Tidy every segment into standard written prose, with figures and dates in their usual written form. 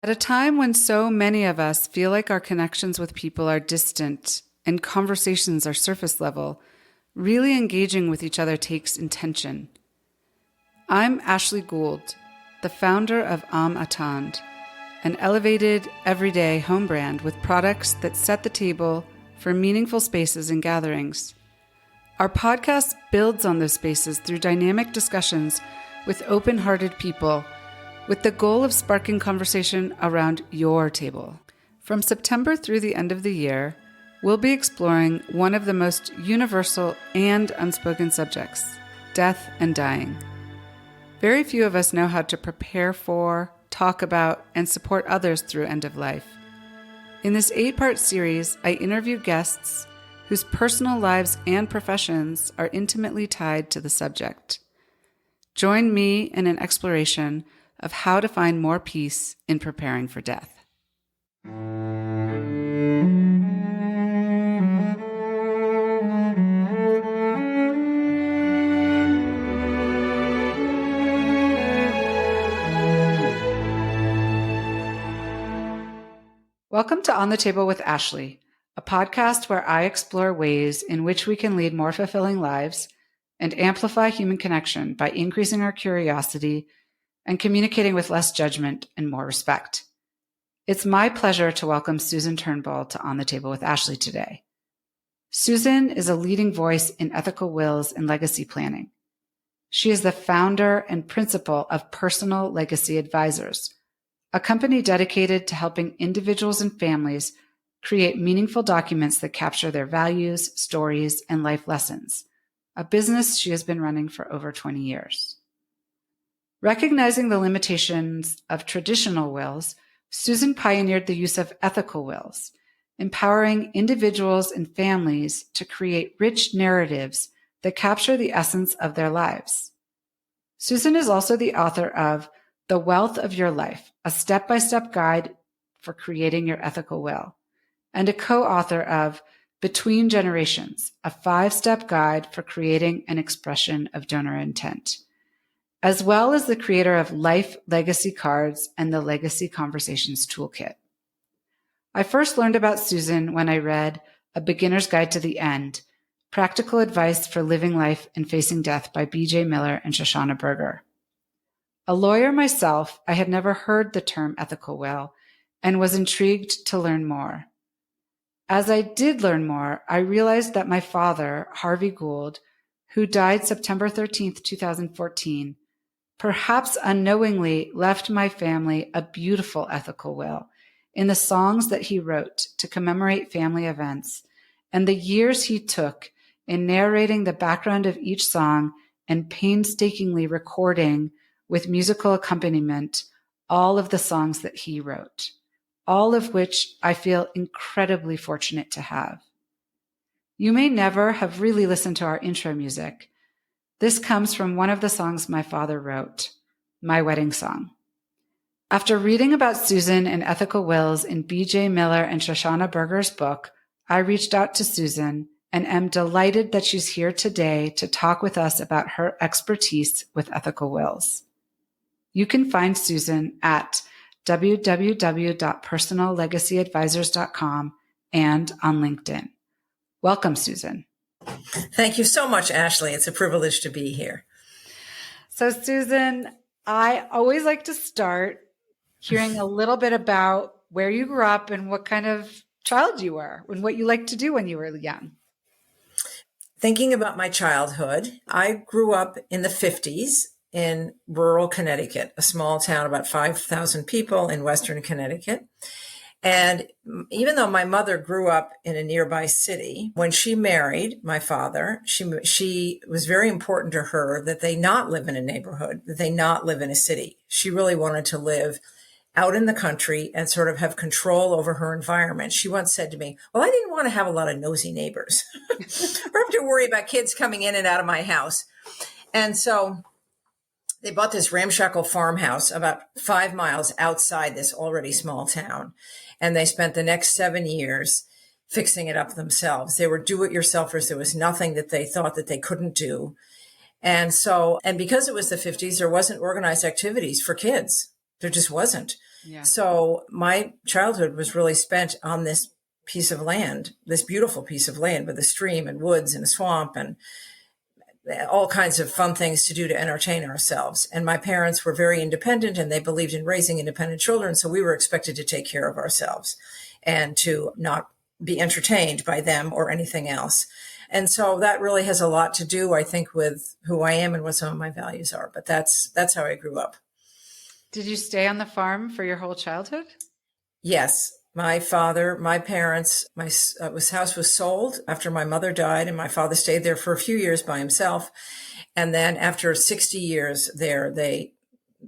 At a time when so many of us feel like our connections with people are distant and conversations are surface level, really engaging with each other takes intention. I'm Ashley Gould, the founder of Attend, an elevated, everyday home brand with products that set the table for meaningful spaces and gatherings. Our podcast builds on those spaces through dynamic discussions with open-hearted people, with the goal of sparking conversation around your table. From September through the end of the year, we'll be exploring one of the most universal and unspoken subjects, death and dying. Very few of us know how to prepare for, talk about, and support others through end of life. In this 8-part series, I interview guests whose personal lives and professions are intimately tied to the subject. Join me in an exploration of how to find more peace in preparing for death. Welcome to On the Table with Ashley, a podcast where I explore ways in which we can lead more fulfilling lives and amplify human connection by increasing our curiosity and communicating with less judgment and more respect. It's my pleasure to welcome Susan Turnbull to On the Table with Ashley today. Susan is a leading voice in ethical wills and legacy planning. She is the founder and principal of Personal Legacy Advisors, a company dedicated to helping individuals and families create meaningful documents that capture their values, stories, and life lessons, a business she has been running for over 20 years. Recognizing the limitations of traditional wills, Susan pioneered the use of ethical wills, empowering individuals and families to create rich narratives that capture the essence of their lives. Susan is also the author of The Wealth of Your Life, a step-by-step guide for creating your ethical will, and a co-author of Between Generations, a 5-step guide for creating an expression of donor intent, as well as the creator of Life Legacy Cards and the Legacy Conversations Toolkit. I first learned about Susan when I read A Beginner's Guide to the End, Practical Advice for Living Life and Facing Death by B.J. Miller and Shoshana Berger. A lawyer myself, I had never heard the term ethical will and was intrigued to learn more. As I did learn more, I realized that my father, Harvey Gould, who died September 13th, 2014, perhaps unknowingly left my family a beautiful ethical will in the songs that he wrote to commemorate family events and the years he took in narrating the background of each song and painstakingly recording with musical accompaniment all of the songs that he wrote, all of which I feel incredibly fortunate to have. You may never have really listened to our intro music. This comes from one of the songs my father wrote, My Wedding Song. After reading about Susan and ethical wills in B.J. Miller and Shoshana Berger's book, I reached out to Susan and am delighted that she's here today to talk with us about her expertise with ethical wills. You can find Susan at www.personallegacyadvisors.com and on LinkedIn. Welcome, Susan. Thank you so much, Ashley. It's a privilege to be here. So, Susan, I always like to start hearing a little bit about where you grew up and what kind of child you were and what you liked to do when you were young. Thinking about my childhood, I grew up in the 50s in rural Connecticut, a small town, about 5,000 people in Western Connecticut. And even though my mother grew up in a nearby city, when she married my father, she was very important to her that they not live in a neighborhood, that they not live in a city. She really wanted to live out in the country and sort of have control over her environment. She once said to me, well, I didn't want to have a lot of nosy neighbors or have to worry about kids coming in and out of my house. And so they bought this ramshackle farmhouse about 5 miles outside this already small town. And they spent the next 7 years fixing it up themselves. They were do-it-yourselfers. There was nothing that they thought that they couldn't do. And because it was the 50s, there wasn't organized activities for kids. There just wasn't. Yeah. So my childhood was really spent on this piece of land, this beautiful piece of land with a stream and woods and a swamp and all kinds of fun things to do to entertain ourselves. And my parents were very independent and they believed in raising independent children. So we were expected to take care of ourselves and to not be entertained by them or anything else. And so that really has a lot to do, I think, with who I am and what some of my values are. But that's how I grew up. Did you stay on the farm for your whole childhood? Yes. My father, my parents, my house was sold after my mother died, and my father stayed there for a few years by himself. And then after 60 years there,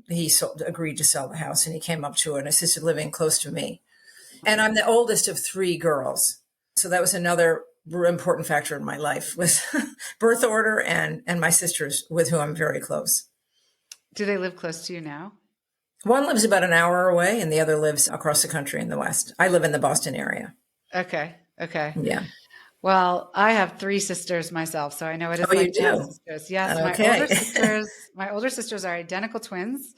he agreed to sell the house, and he came up to an assisted living close to me. And I'm the oldest of three girls. So that was another important factor in my life was birth order and my sisters with whom I'm very close. Do they live close to you now? One lives about an hour away and the other lives across the country in the West. I live in the Boston area. Okay. Yeah. Well, I have three sisters myself, so I know it is you do? sisters. Yes, Okay. My older sisters are identical twins,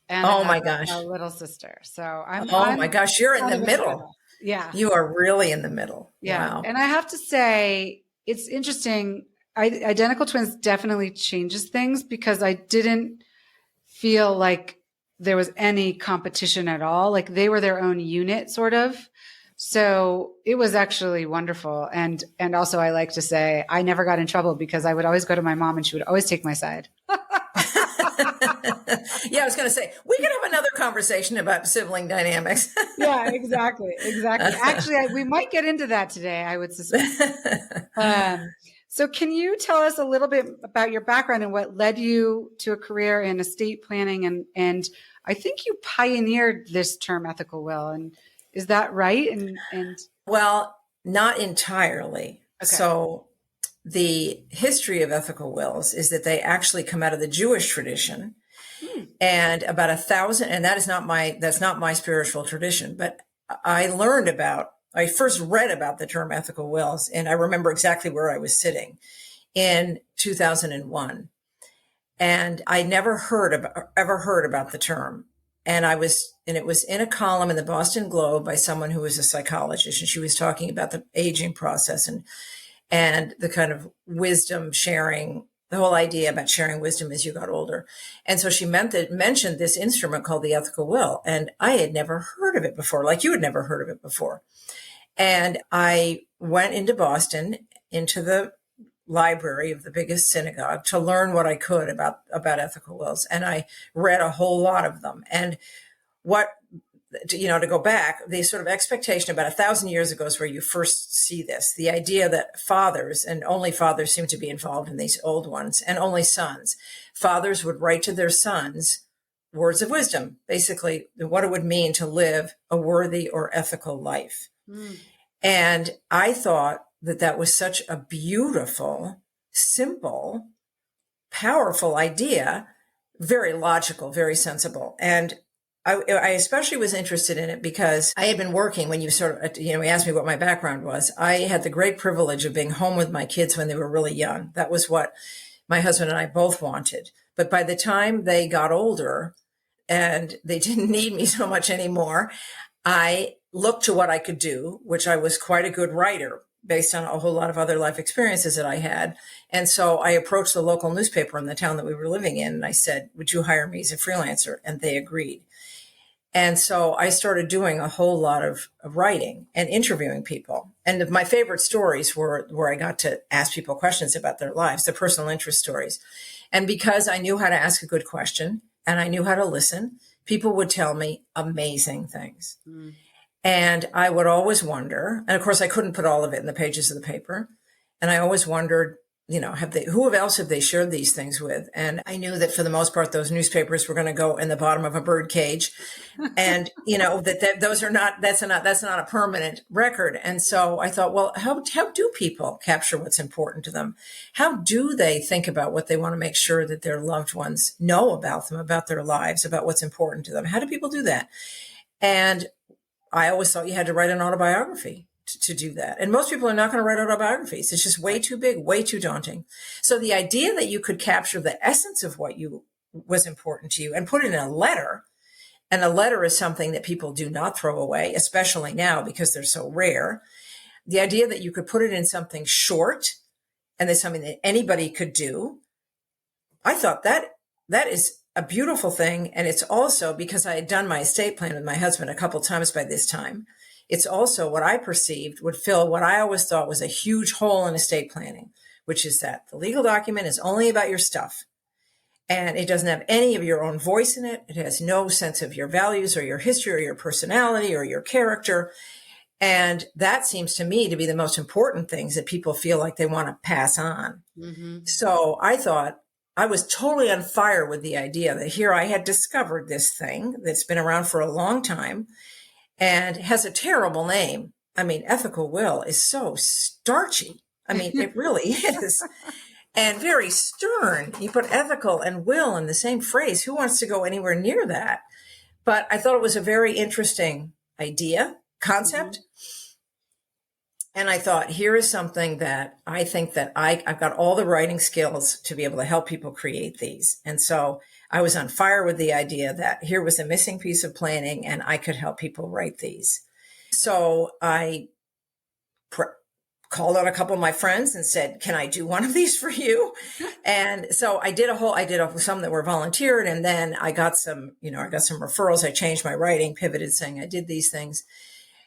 and Oh I my have gosh. a little sister. So I'm. Oh my gosh, you're in the middle. Yeah, you are really in the middle. Yeah, Wow. And I have to say, it's interesting. Identical twins definitely changes things because I didn't feel like there was any competition at all. Like they were their own unit, sort of. So it was actually wonderful. And also I like to say I never got in trouble because I would always go to my mom and she would always take my side. Yeah, I was going to say, we could have another conversation about sibling dynamics. Yeah, exactly. Actually, we might get into that today, I would suspect. So can you tell us a little bit about your background and what led you to a career in estate planning? And I think you pioneered this term ethical will. And is that right? And Well, not entirely. Okay. So the history of ethical wills is that they actually come out of the Jewish tradition. And about 1,000, and that's not my spiritual tradition, but I first read about the term ethical wills, and I remember exactly where I was sitting in 2001. And I never ever heard about the term. And it was in a column in the Boston Globe by someone who was a psychologist, and she was talking about the aging process and the kind of wisdom sharing, the whole idea about sharing wisdom as you got older. And so she mentioned this instrument called the ethical will. And I had never heard of it before, like you had never heard of it before. And I went into Boston, into the library of the biggest synagogue to learn what I could about ethical wills. And I read a whole lot of them. And to go back, the sort of expectation about 1,000 years ago is where you first see this, the idea that fathers, and only fathers seem to be involved in these old ones, and only sons, fathers would write to their sons words of wisdom, basically what it would mean to live a worthy or ethical life. And I thought that was such a beautiful, simple, powerful idea, very logical, very sensible. And I especially was interested in it because I had been working when you asked me what my background was. I had the great privilege of being home with my kids when they were really young. That was what my husband and I both wanted. But by the time they got older and they didn't need me so much anymore, I looked to what I could do, which I was quite a good writer based on a whole lot of other life experiences that I had. And so I approached the local newspaper in the town that we were living in. And I said, would you hire me as a freelancer? And they agreed. And so I started doing a whole lot of writing and interviewing people. And my favorite stories were where I got to ask people questions about their lives, the personal interest stories. And because I knew how to ask a good question and I knew how to listen, people would tell me amazing things. And I would always wonder, and of course I couldn't put all of it in the pages of the paper. And I always wondered, who else have they shared these things with? And I knew that for the most part, those newspapers were going to go in the bottom of a bird cage, and that's not a permanent record. And so I thought, well, how do people capture what's important to them? How do they think about what they want to make sure that their loved ones know about them, about their lives, about what's important to them? How do people do that? And I always thought you had to write an autobiography to do that. And most people are not going to write autobiographies. It's just way too big, way too daunting. So the idea that you could capture the essence of what was important to you and put it in a letter And a letter is something that people do not throw away, especially now because they're so rare. The idea that you could put it in something short and there's something that anybody could do, I thought that is a beautiful thing. And it's also because I had done my estate plan with my husband a couple of times by this time. It's also what I perceived would fill what I always thought was a huge hole in estate planning, which is that the legal document is only about your stuff. And it doesn't have any of your own voice in it. It has no sense of your values or your history or your personality or your character. And that seems to me to be the most important things that people feel like they want to pass on. Mm-hmm. So I thought I was totally on fire with the idea that here I had discovered this thing that's been around for a long time and has a terrible name. I mean, ethical will is so starchy. I mean, it really is. And very stern. You put ethical and will in the same phrase. Who wants to go anywhere near that? But I thought it was a very interesting idea, concept. Mm-hmm. And I thought, here is something that I think that I've got all the writing skills to be able to help people create these. And so I was on fire with the idea that here was a missing piece of planning and I could help people write these. So I called on a couple of my friends and said, can I do one of these for you? And so I did some that were volunteered. And then I got some referrals. I changed my writing, pivoted, saying I did these things.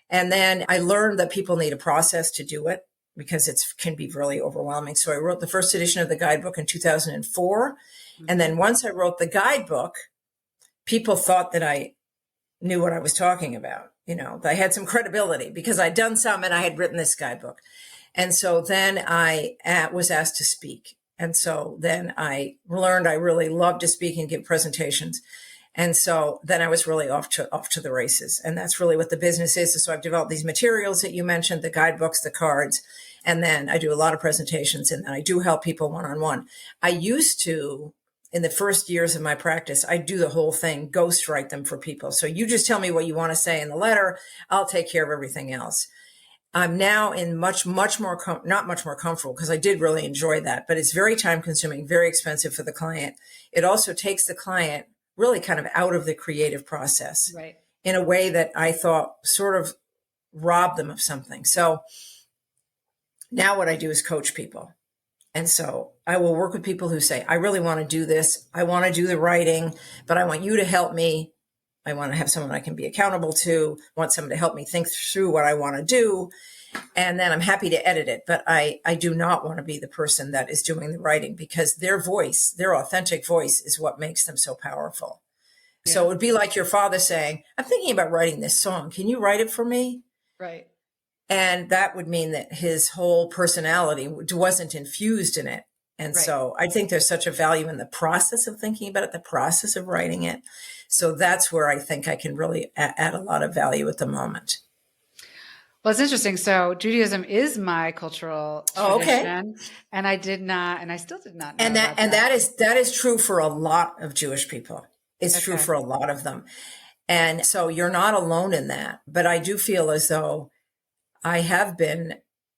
And then I learned that people need a process to do it because it can be really overwhelming. So I wrote the first edition of the guidebook in 2004. Mm-hmm. And then once I wrote the guidebook, people thought that I knew what I was talking about. I had some credibility because I'd done some and I had written this guidebook. And so then I was asked to speak. And so then I learned I really loved to speak and give presentations. And so then I was really off to the races. And that's really what the business is. So I've developed these materials that you mentioned, the guidebooks, the cards, and then I do a lot of presentations and I do help people one-on-one. I used to, in the first years of my practice, I do the whole thing, ghostwrite them for people. So you just tell me what you want to say in the letter. I'll take care of everything else. I'm now in not much more comfortable because I did really enjoy that, but it's very time consuming, very expensive for the client. It also takes the client really kind of out of the creative process, right, in a way that I thought sort of robbed them of something. So now what I do is coach people. And so I will work with people who say, I really want to do this. I want to do the writing, but I want you to help me. I want to have someone I can be accountable to, want someone to help me think through what I want to do. And then I'm happy to edit it. But I do not want to be the person that is doing the writing because their voice, their authentic voice is what makes them so powerful. Yeah. So it would be like your father saying, I'm thinking about writing this song. Can you write it for me? Right. And that would mean that his whole personality wasn't infused in it. And right. So I think there's such a value in the process of thinking about it, the process of writing it. So that's where I think I can really add a lot of value at the moment. Well, it's interesting. So Judaism is my cultural tradition, and I did not, and I still did not know that is true for a lot of Jewish people. It's true for a lot of them. And so you're not alone in that. But I do feel as though I have been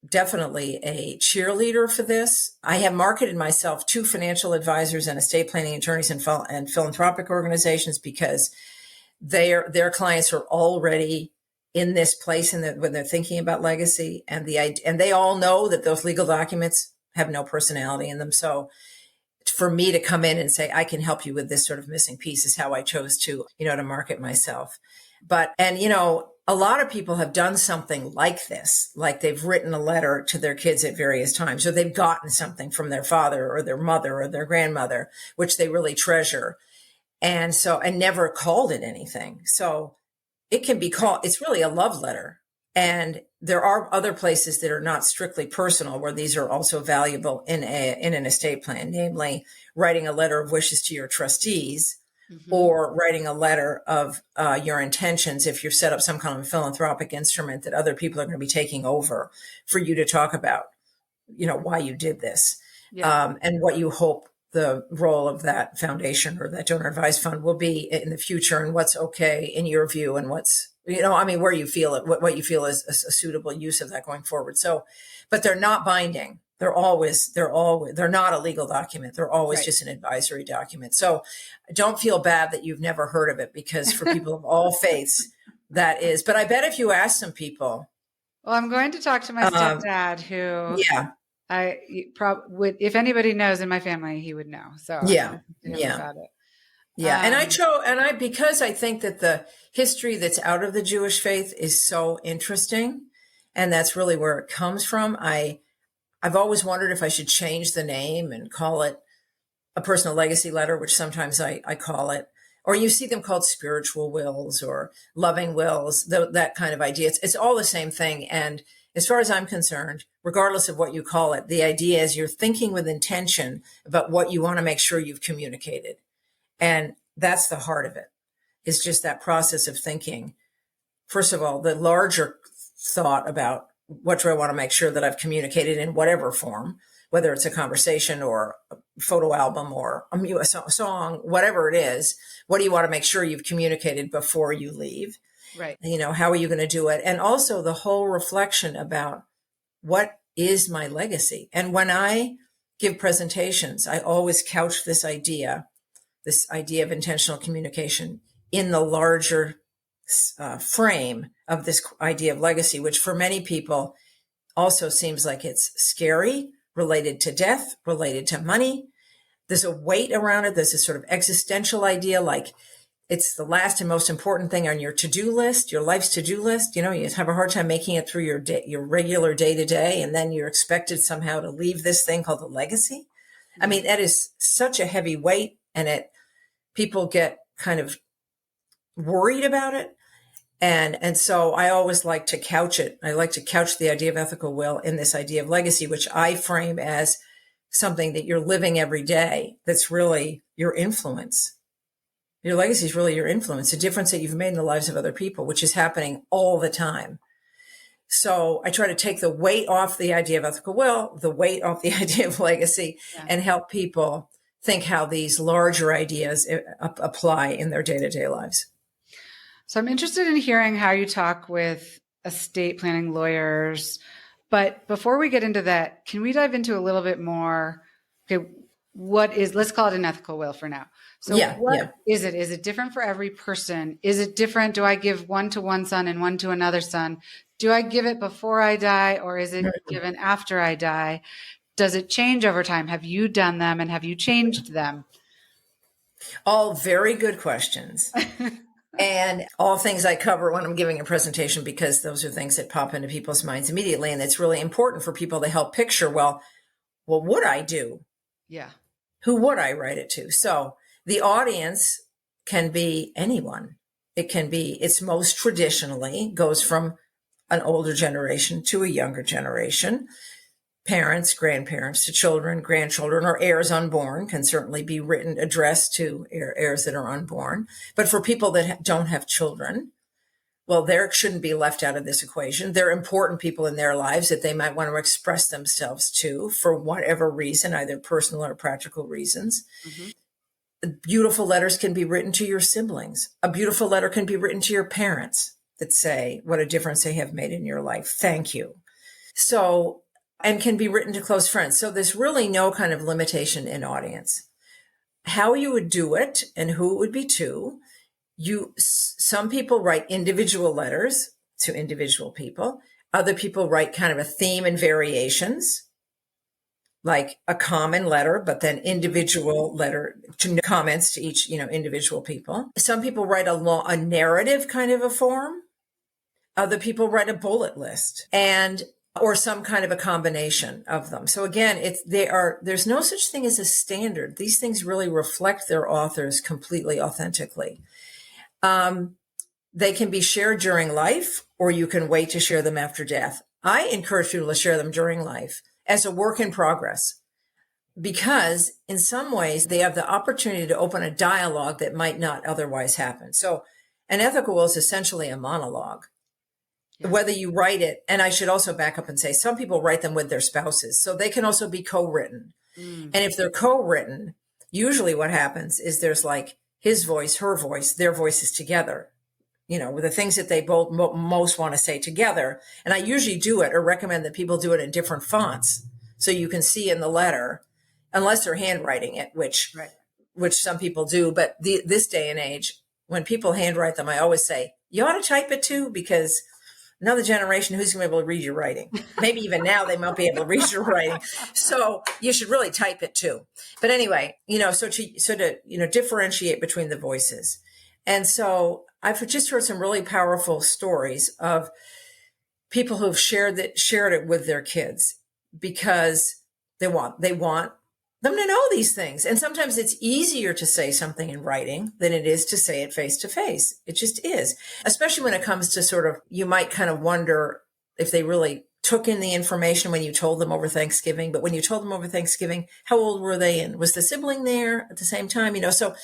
definitely a cheerleader for this. I have marketed myself to financial advisors and estate planning attorneys and philanthropic organizations because their clients are already in this place when they're thinking about legacy, and they all know that those legal documents have no personality in them. So for me to come in and say, I can help you with this sort of missing piece is how I chose to market myself. A lot of people have done something like this, like they've written a letter to their kids at various times, or they've gotten something from their father or their mother or their grandmother, which they really treasure. And never called it anything. So it can be called, it's really a love letter. And there are other places that are not strictly personal where these are also valuable in an estate plan, namely writing a letter of wishes to your trustees. Mm-hmm. Or writing a letter of your intentions if you've set up some kind of philanthropic instrument that other people are going to be taking over for you to talk about, why you did this, and what you hope the role of that foundation or that donor advised fund will be in the future, and what's okay in your view, and what's, where you feel it, what you feel is a suitable use of that going forward. So, but they're not binding. They're not a legal document. They're always Right. just an advisory document. So don't feel bad that you've never heard of it, because for people of all faiths, that is. But I bet if you ask some people, Well, I'm going to talk to my stepdad, who yeah, would, if anybody knows in my family, he would know. So I'm yeah, going to talk to him yeah. about it. Yeah. Because I think that the history that's out of the Jewish faith is so interesting, and that's really where it comes from. I've always wondered if I should change the name and call it a personal legacy letter, which sometimes I call it, or you see them called spiritual wills or loving wills, that kind of idea. It's all the same thing. And as far as I'm concerned, regardless of what you call it, the idea is you're thinking with intention about what you want to make sure you've communicated. And that's the heart of it, is just that process of thinking. First of all, the larger thought about what do I want to make sure that I've communicated in whatever form, whether it's a conversation or a photo album or a song, whatever it is. What do you want to make sure you've communicated before you leave? Right. How are you going to do it? And also the whole reflection about what is my legacy? And when I give presentations, I always couch this idea of intentional communication in the larger frame of this idea of legacy, which for many people also seems like it's scary, related to death, related to money. There's a weight around it. There's this sort of existential idea, like it's the last and most important thing on your to-do list, your life's to-do list. You have a hard time making it through your regular day-to-day, and then you're expected somehow to leave this thing called the legacy. I mean, that is such a heavy weight, and people get kind of worried about it. And so I always like to couch it. I like to couch the idea of ethical will in this idea of legacy, which I frame as something that you're living every day. That's really your influence. Your legacy is really your influence, the difference that you've made in the lives of other people, which is happening all the time. So I try to take the weight off the idea of ethical will, the weight off the idea of legacy, and help people think how these larger ideas apply in their day-to-day lives. So I'm interested in hearing how you talk with estate planning lawyers. But before we get into that, can we dive into a little bit more? Okay, let's call it an ethical will for now. So what is it? Is it different for every person? Is it different? Do I give one to one son and one to another son? Do I give it before I die, or is it given after I die? Does it change over time? Have you done them, and have you changed them? All very good questions. And all things I cover when I'm giving a presentation, because those are things that pop into people's minds immediately. And it's really important for people to help picture, well, what would I do? Yeah. Who would I write it to? So the audience can be anyone. It's most traditionally goes from an older generation to a younger generation. Parents, grandparents to children, grandchildren, or heirs unborn can certainly be written, addressed to heirs that are unborn. But for people that don't have children, well, they shouldn't be left out of this equation. They're important people in their lives that they might want to express themselves to for whatever reason, either personal or practical reasons. Mm-hmm. Beautiful letters can be written to your siblings. A beautiful letter can be written to your parents that say what a difference they have made in your life. Thank you. And can be written to close friends. So there's really no kind of limitation in audience. How you would do it and who it would be to, some people write individual letters to individual people. Other people write kind of a theme and variations, like a common letter, but then individual letter to comments to each, individual people. Some people write a narrative kind of a form. Other people write a bullet list, or some kind of a combination of them. So again, there's no such thing as a standard. These things really reflect their authors completely authentically. They can be shared during life, or you can wait to share them after death. I encourage people to share them during life as a work in progress, because in some ways they have the opportunity to open a dialogue that might not otherwise happen. So an ethical will is essentially a monologue. Yeah. Whether you write it, and I should also back up and say, some people write them with their spouses, so they can also be co-written. And if they're co-written, usually what happens is there's like his voice, her voice, their voices together, with the things that they both most want to say together. And I usually do it, or recommend that people do it in different fonts, so you can see in the letter, unless they're handwriting it, which some people do. But this day and age, when people handwrite them, I always say, you ought to type it too, because another generation, who's going to be able to read your writing? Maybe even now they might be able to read your writing. So you should really type it too. But anyway, so to differentiate between the voices. And so I've just heard some really powerful stories of people who've shared it with their kids, because they want them to know these things. And sometimes it's easier to say something in writing than it is to say it face to face. It just is, especially when it comes to sort of, you might kind of wonder if they really took in the information when you told them over Thanksgiving. But when you told them over Thanksgiving, how old were they? And was the sibling there at the same time? So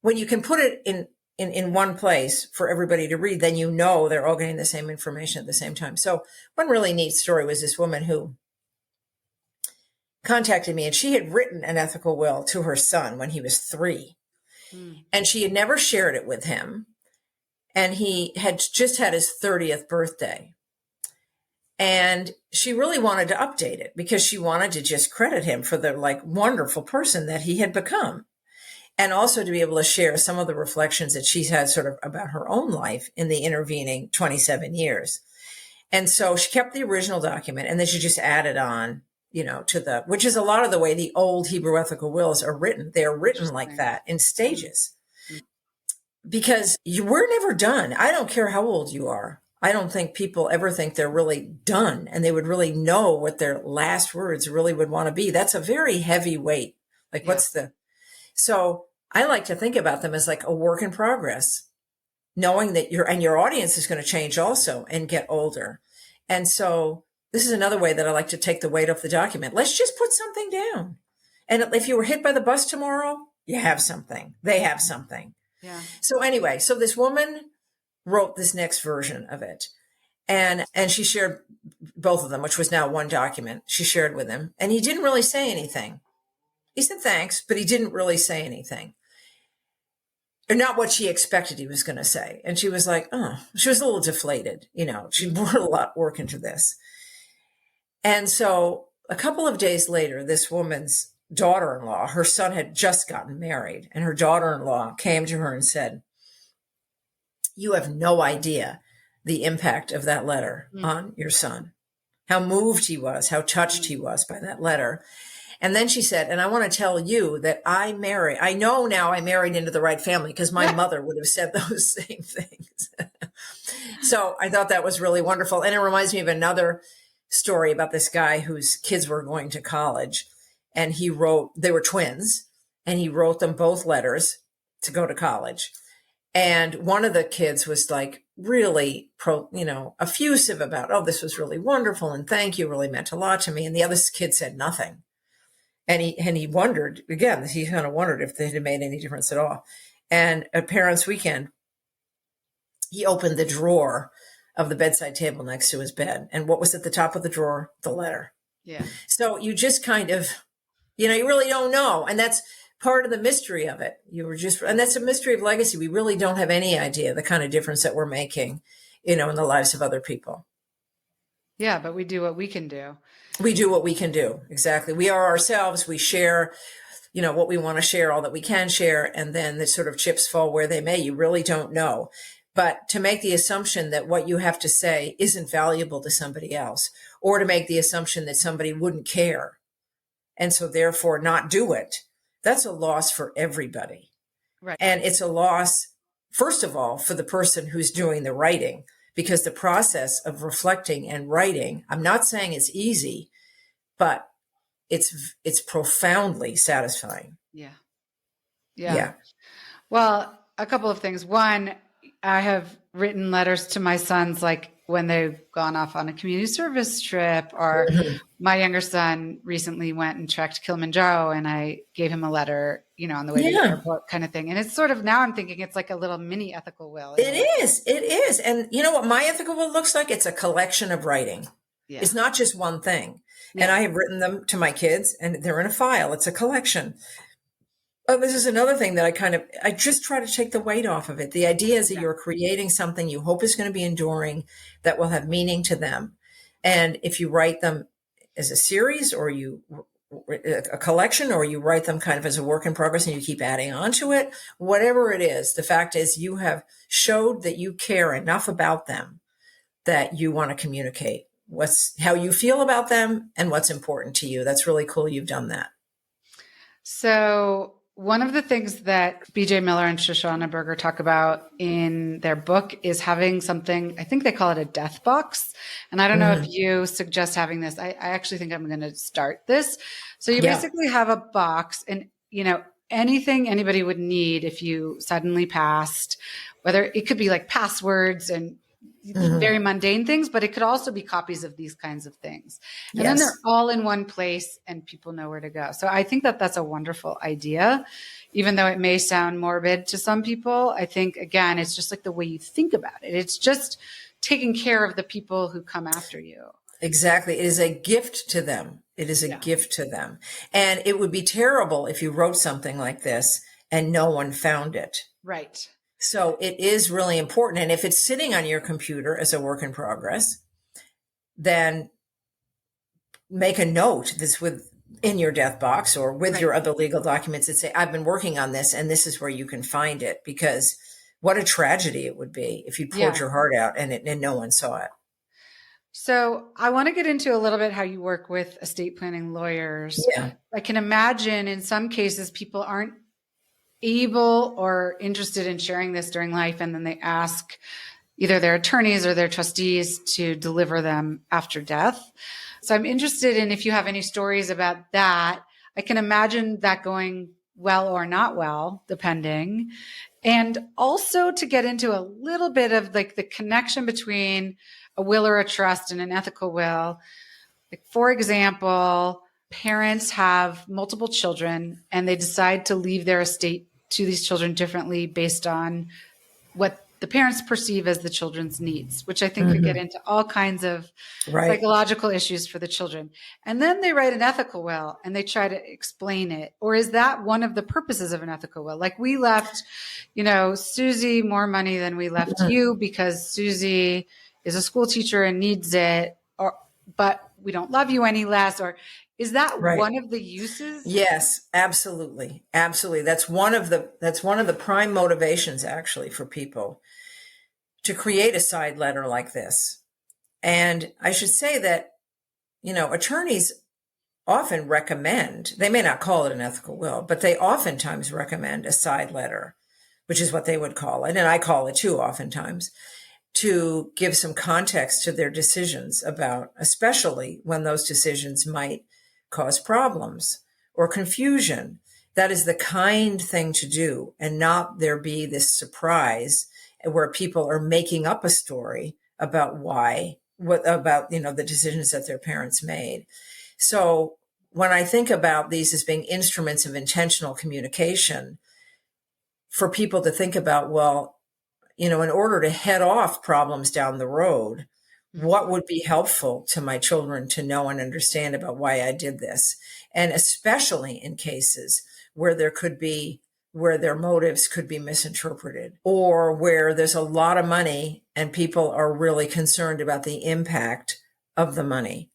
when you can put it in one place for everybody to read, then they're all getting the same information at the same time. So one really neat story was this woman who contacted me, and she had written an ethical will to her son when he was 3. And she had never shared it with him. And he had just had his 30th birthday. And she really wanted to update it, because she wanted to just credit him for the wonderful person that he had become. And also to be able to share some of the reflections that she's had sort of about her own life in the intervening 27 years. And so she kept the original document, and then she just added on, which is a lot of the way the old Hebrew ethical wills are written. They're written like that in stages, because we're never done. I don't care how old you are. I don't think people ever think they're really done, and they would really know what their last words really would want to be. That's a very heavy weight. So I like to think about them as like a work in progress, knowing that your audience is going to change also and get older. And so this is another way that I like to take the weight off the document. Let's just put something down. And if you were hit by the bus tomorrow, you have something. They have something. Yeah. So anyway, so this woman wrote this next version of it. And she shared both of them, which was now one document. She shared with him. And he didn't really say anything. He said thanks, but he didn't really say anything. Or not what she expected he was going to say. And she was like, she was a little deflated. She poured a lot of work into this. And so a couple of days later, this woman's daughter-in-law, her son had just gotten married, and her daughter-in-law came to her and said, you have no idea the impact of that letter on your son, how moved he was, how touched he was by that letter. And then she said, and I want to tell you that I know now I married into the right family, because my mother would have said those same things. So I thought that was really wonderful. And it reminds me of another story about this guy whose kids were going to college, and they were twins, and he wrote them both letters to go to college. And one of the kids was like really effusive about, this was really wonderful, and thank you, really meant a lot to me. And the other kid said nothing. And he wondered, again, he kind of wondered if it had made any difference at all. And at Parents' Weekend, he opened the drawer of the bedside table next to his bed. And what was at the top of the drawer? The letter. Yeah. So you just kind of, you really don't know. And that's part of the mystery of it. And that's a mystery of legacy. We really don't have any idea the kind of difference that we're making, in the lives of other people. Yeah, but we do what we can do. We do what we can do. Exactly. We are ourselves. We share, what we want to share, all that we can share. And then the sort of chips fall where they may. You really don't know. But to make the assumption that what you have to say isn't valuable to somebody else, or to make the assumption that somebody wouldn't care, and so therefore not do it, that's a loss for everybody. Right. And it's a loss, first of all, for the person who's doing the writing, because the process of reflecting and writing, I'm not saying it's easy, but it's profoundly satisfying. Yeah. Well, a couple of things. One, I have written letters to my sons, like when they've gone off on a community service trip, or my younger son recently went and trekked Kilimanjaro, and I gave him a letter, on the way to the airport, kind of thing. And it's sort of, now I'm thinking it's like a little mini ethical will. It is. And you know what my ethical will looks like? It's a collection of writing. Yeah. It's not just one thing. Yeah. And I have written them to my kids, and they're in a file. It's a collection. Oh, this is another thing that I just try to take the weight off of it. The idea is that you're creating something you hope is going to be enduring, that will have meaning to them. And if you write them as a series, or a collection, or you write them kind of as a work in progress and you keep adding on to it. Whatever it is, the fact is you have showed that you care enough about them that you want to communicate how you feel about them and what's important to you. That's really cool. You've done that. So one of the things that BJ Miller and Shoshana Berger talk about in their book is having something, I think they call it a death box. And I don't know if you suggest having this. I actually think I'm going to start this. So you basically have a box, and, anything anybody would need if you suddenly passed, whether it could be like passwords and very mundane things, but it could also be copies of these kinds of things. And then they're all in one place and people know where to go. So I think that that's a wonderful idea, even though it may sound morbid to some people. I think, again, it's just like the way you think about it. It's just taking care of the people who come after you. Exactly. It is a gift to them. It is a gift to them. And it would be terrible if you wrote something like this and no one found it. Right. So it is really important. And if it's sitting on your computer as a work in progress, then make a note that's in your death box or with your other legal documents that say, I've been working on this and this is where you can find it. Because what a tragedy it would be if you poured your heart out and no one saw it. So I want to get into a little bit how you work with estate planning lawyers. Yeah. I can imagine in some cases people aren't able or interested in sharing this during life, and then they ask either their attorneys or their trustees to deliver them after death. So I'm interested in if you have any stories about that. I can imagine that going well or not well, depending. And also to get into a little bit of like the connection between a will or a trust and an ethical will. Like, for example, parents have multiple children and they decide to leave their estate to these children differently based on what the parents perceive as the children's needs, which I think could get into all kinds of psychological issues for the children. And then they write an ethical will and they try to explain it. Or is that one of the purposes of an ethical will? Like, we left, Susie more money than we left you because Susie is a school teacher and needs it, but we don't love you any less. Or is that one of the uses? Yes, absolutely. Absolutely. That's one of the prime motivations actually for people to create a side letter like this. And I should say that, attorneys often recommend, they may not call it an ethical will, but they oftentimes recommend a side letter, which is what they would call it. And I call it too oftentimes, to give some context to their decisions about, especially when those decisions might cause problems or confusion. That is the kind thing to do, and not there be this surprise where people are making up a story about the decisions that their parents made. So when I think about these as being instruments of intentional communication, for people to think about, well, in order to head off problems down the road, what would be helpful to my children to know and understand about why I did this? And especially in cases where where their motives could be misinterpreted, or where there's a lot of money and people are really concerned about the impact of the money,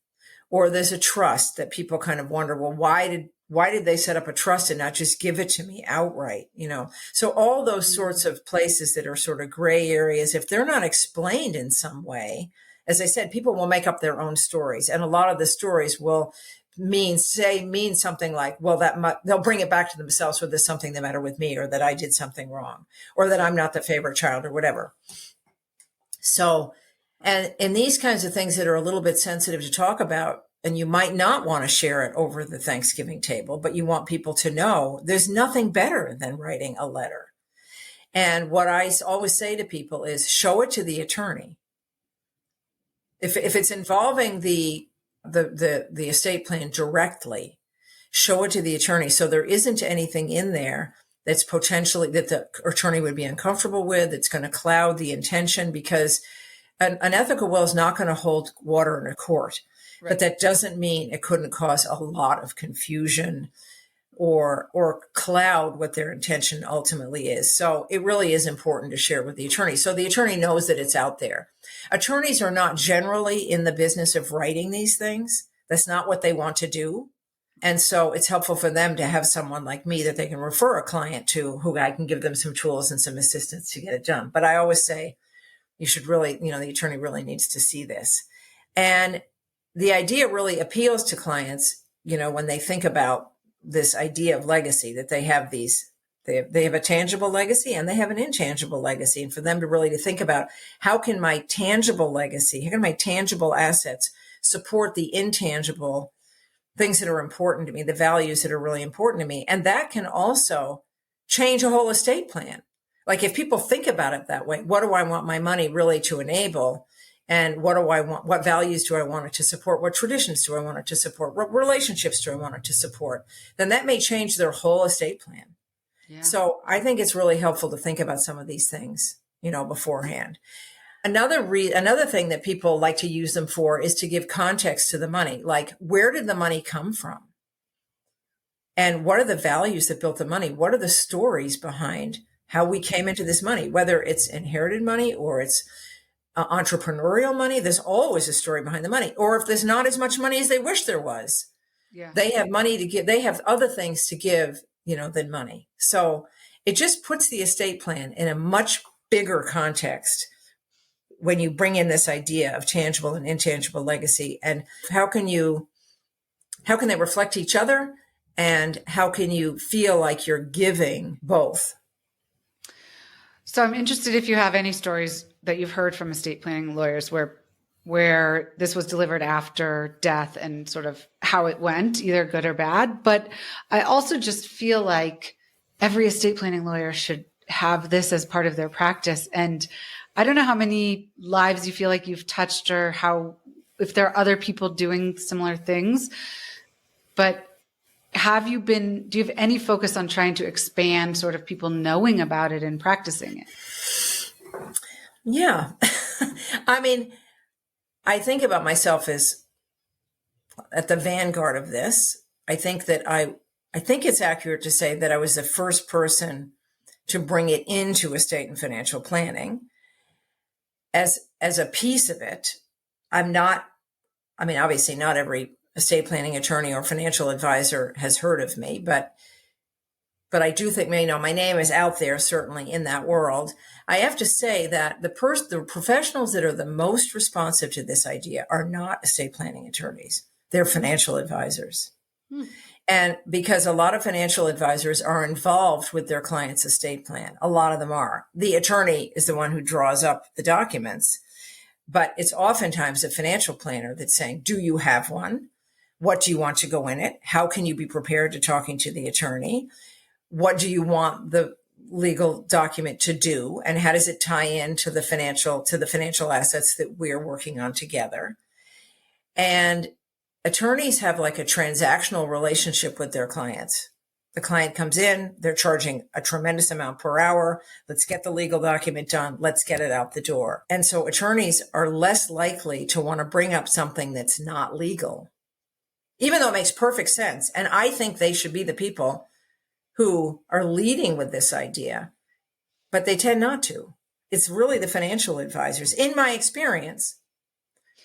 or there's a trust that people kind of wonder, well, why did they set up a trust and not just give it to me outright? So all those sorts of places that are sort of gray areas, if they're not explained in some way, as I said, people will make up their own stories. And a lot of the stories will mean something like, well, they'll bring it back to themselves, or there's something the matter with me, or that I did something wrong, or that I'm not the favorite child, or whatever. So, and in these kinds of things that are a little bit sensitive to talk about, and you might not want to share it over the Thanksgiving table, but you want people to know, there's nothing better than writing a letter. And what I always say to people is, show it to the attorney. If it's involving the estate plan directly, show it to the attorney. So there isn't anything in there that's potentially that the attorney would be uncomfortable with. It's going to cloud the intention, because an ethical will is not going to hold water in a court. Right. But that doesn't mean it couldn't cause a lot of confusion or cloud what their intention ultimately is. So it really is important to share with the attorney, so the attorney knows that it's out there. Attorneys are not generally in the business of writing these things. That's not what they want to do. And so it's helpful for them to have someone like me that they can refer a client to, who I can give them some tools and some assistance to get it done. But I always say, you should really, the attorney really needs to see this. And the idea really appeals to clients, when they think about this idea of legacy, that they have they have a tangible legacy and they have an intangible legacy. And for them to really to think about, how can my tangible legacy, how can my tangible assets support the intangible things that are important to me, the values that are really important to me. And that can also change a whole estate plan. Like, if people think about it that way, what do I want my money really to enable? And what do I want? What values do I want it to support? What traditions do I want it to support? What relationships do I want it to support? Then that may change their whole estate plan. Yeah. So I think it's really helpful to think about some of these things, beforehand. Another thing that people like to use them for is to give context to the money. Like, where did the money come from? And what are the values that built the money? What are the stories behind how we came into this money? Whether it's inherited money or it's entrepreneurial money, there's always a story behind the money. Or if there's not as much money as they wish there was, they have money to give. They have other things to give, than money. So it just puts the estate plan in a much bigger context when you bring in this idea of tangible and intangible legacy. And how can they reflect each other? And how can you feel like you're giving both? So I'm interested if you have any stories that you've heard from estate planning lawyers where this was delivered after death and sort of how it went, either good or bad. But I also just feel like every estate planning lawyer should have this as part of their practice. And I don't know how many lives you feel like you've touched, or if there are other people doing similar things, but do you have any focus on trying to expand sort of people knowing about it and practicing it? Yeah. I mean, I think about myself as at the vanguard of this. I think that I think it's accurate to say that I was the first person to bring it into estate and financial planning as a piece of it. Obviously not every estate planning attorney or financial advisor has heard of me, but I do think, my name is out there, certainly in that world. I have to say that the professionals that are the most responsive to this idea are not estate planning attorneys. They're financial advisors. And because a lot of financial advisors are involved with their client's estate plan, a lot of them are. The attorney is the one who draws up the documents, but it's oftentimes a financial planner that's saying, do you have one? What do you want to go in it? How can you be prepared to talking to the attorney? What do you want the legal document to do? And how does it tie into the financial assets that we're working on together? And attorneys have like a transactional relationship with their clients. The client comes in, they're charging a tremendous amount per hour. Let's get the legal document done. Let's get it out the door. And so attorneys are less likely to want to bring up something that's not legal, even though it makes perfect sense. And I think they should be the people who are leading with this idea, but they tend not to. It's really the financial advisors, in my experience,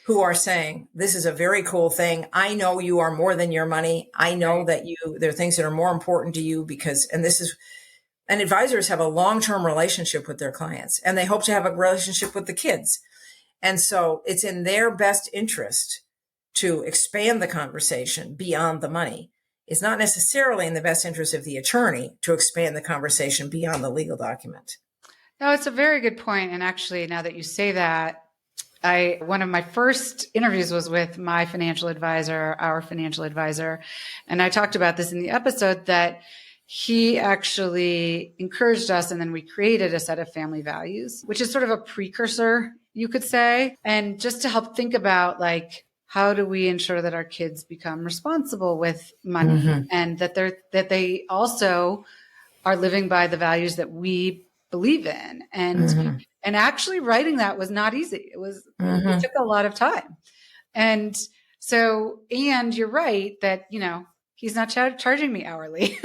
who are saying, this is a very cool thing. I know you are more than your money. I know that there are things that are more important to you and advisors have a long-term relationship with their clients, and they hope to have a relationship with the kids. And so it's in their best interest to expand the conversation beyond the money. It's not necessarily in the best interest of the attorney to expand the conversation beyond the legal document. No, it's a very good point. And actually, now that you say that, one of my first interviews was with our financial advisor. And I talked about this in the episode, that he actually encouraged us, and then we created a set of family values, which is sort of a precursor, you could say. And just to help think about, like, how do we ensure that our kids become responsible with money, and that they also are living by the values that we believe in? And actually writing that was not easy. It took a lot of time. And you're right that, he's not charging me hourly.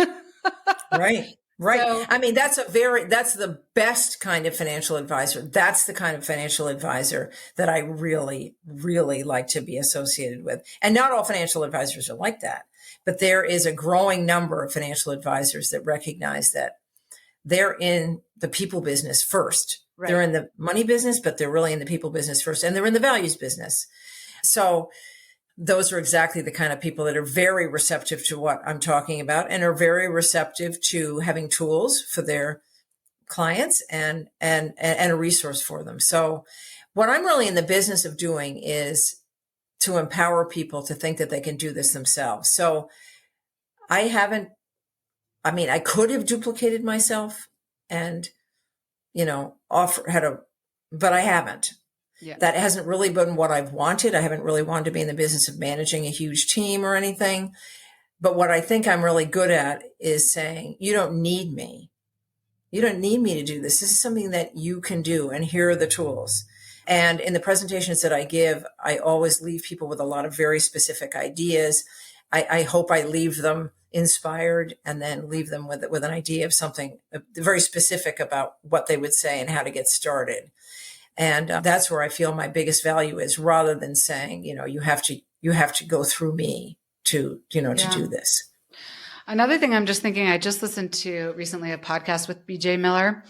Right. Right. So, I mean, that's the best kind of financial advisor. That's the kind of financial advisor that I really, really like to be associated with. And not all financial advisors are like that, but there is a growing number of financial advisors that recognize that they're in the people business first. right. They're in the money business, but they're really in the people business first, and they're in the values business. So those are exactly the kind of people that are very receptive to what I'm talking about and are very receptive to having tools for their clients and a resource for them. So what I'm really in the business of doing is to empower people to think that they can do this themselves. So I could have duplicated myself and, but I haven't. Yeah. That hasn't really been what I've wanted. I haven't really wanted to be in the business of managing a huge team or anything. But what I think I'm really good at is saying, you don't need me. You don't need me to do this. This is something that you can do. And here are the tools. And in the presentations that I give, I always leave people with a lot of very specific ideas. I hope I leave them inspired and then leave them with an idea of something very specific about what they would say and how to get started. And that's where I feel my biggest value is, rather than saying, you have to go through me to do this. Another thing I'm just thinking, I just listened to recently a podcast with BJ Miller,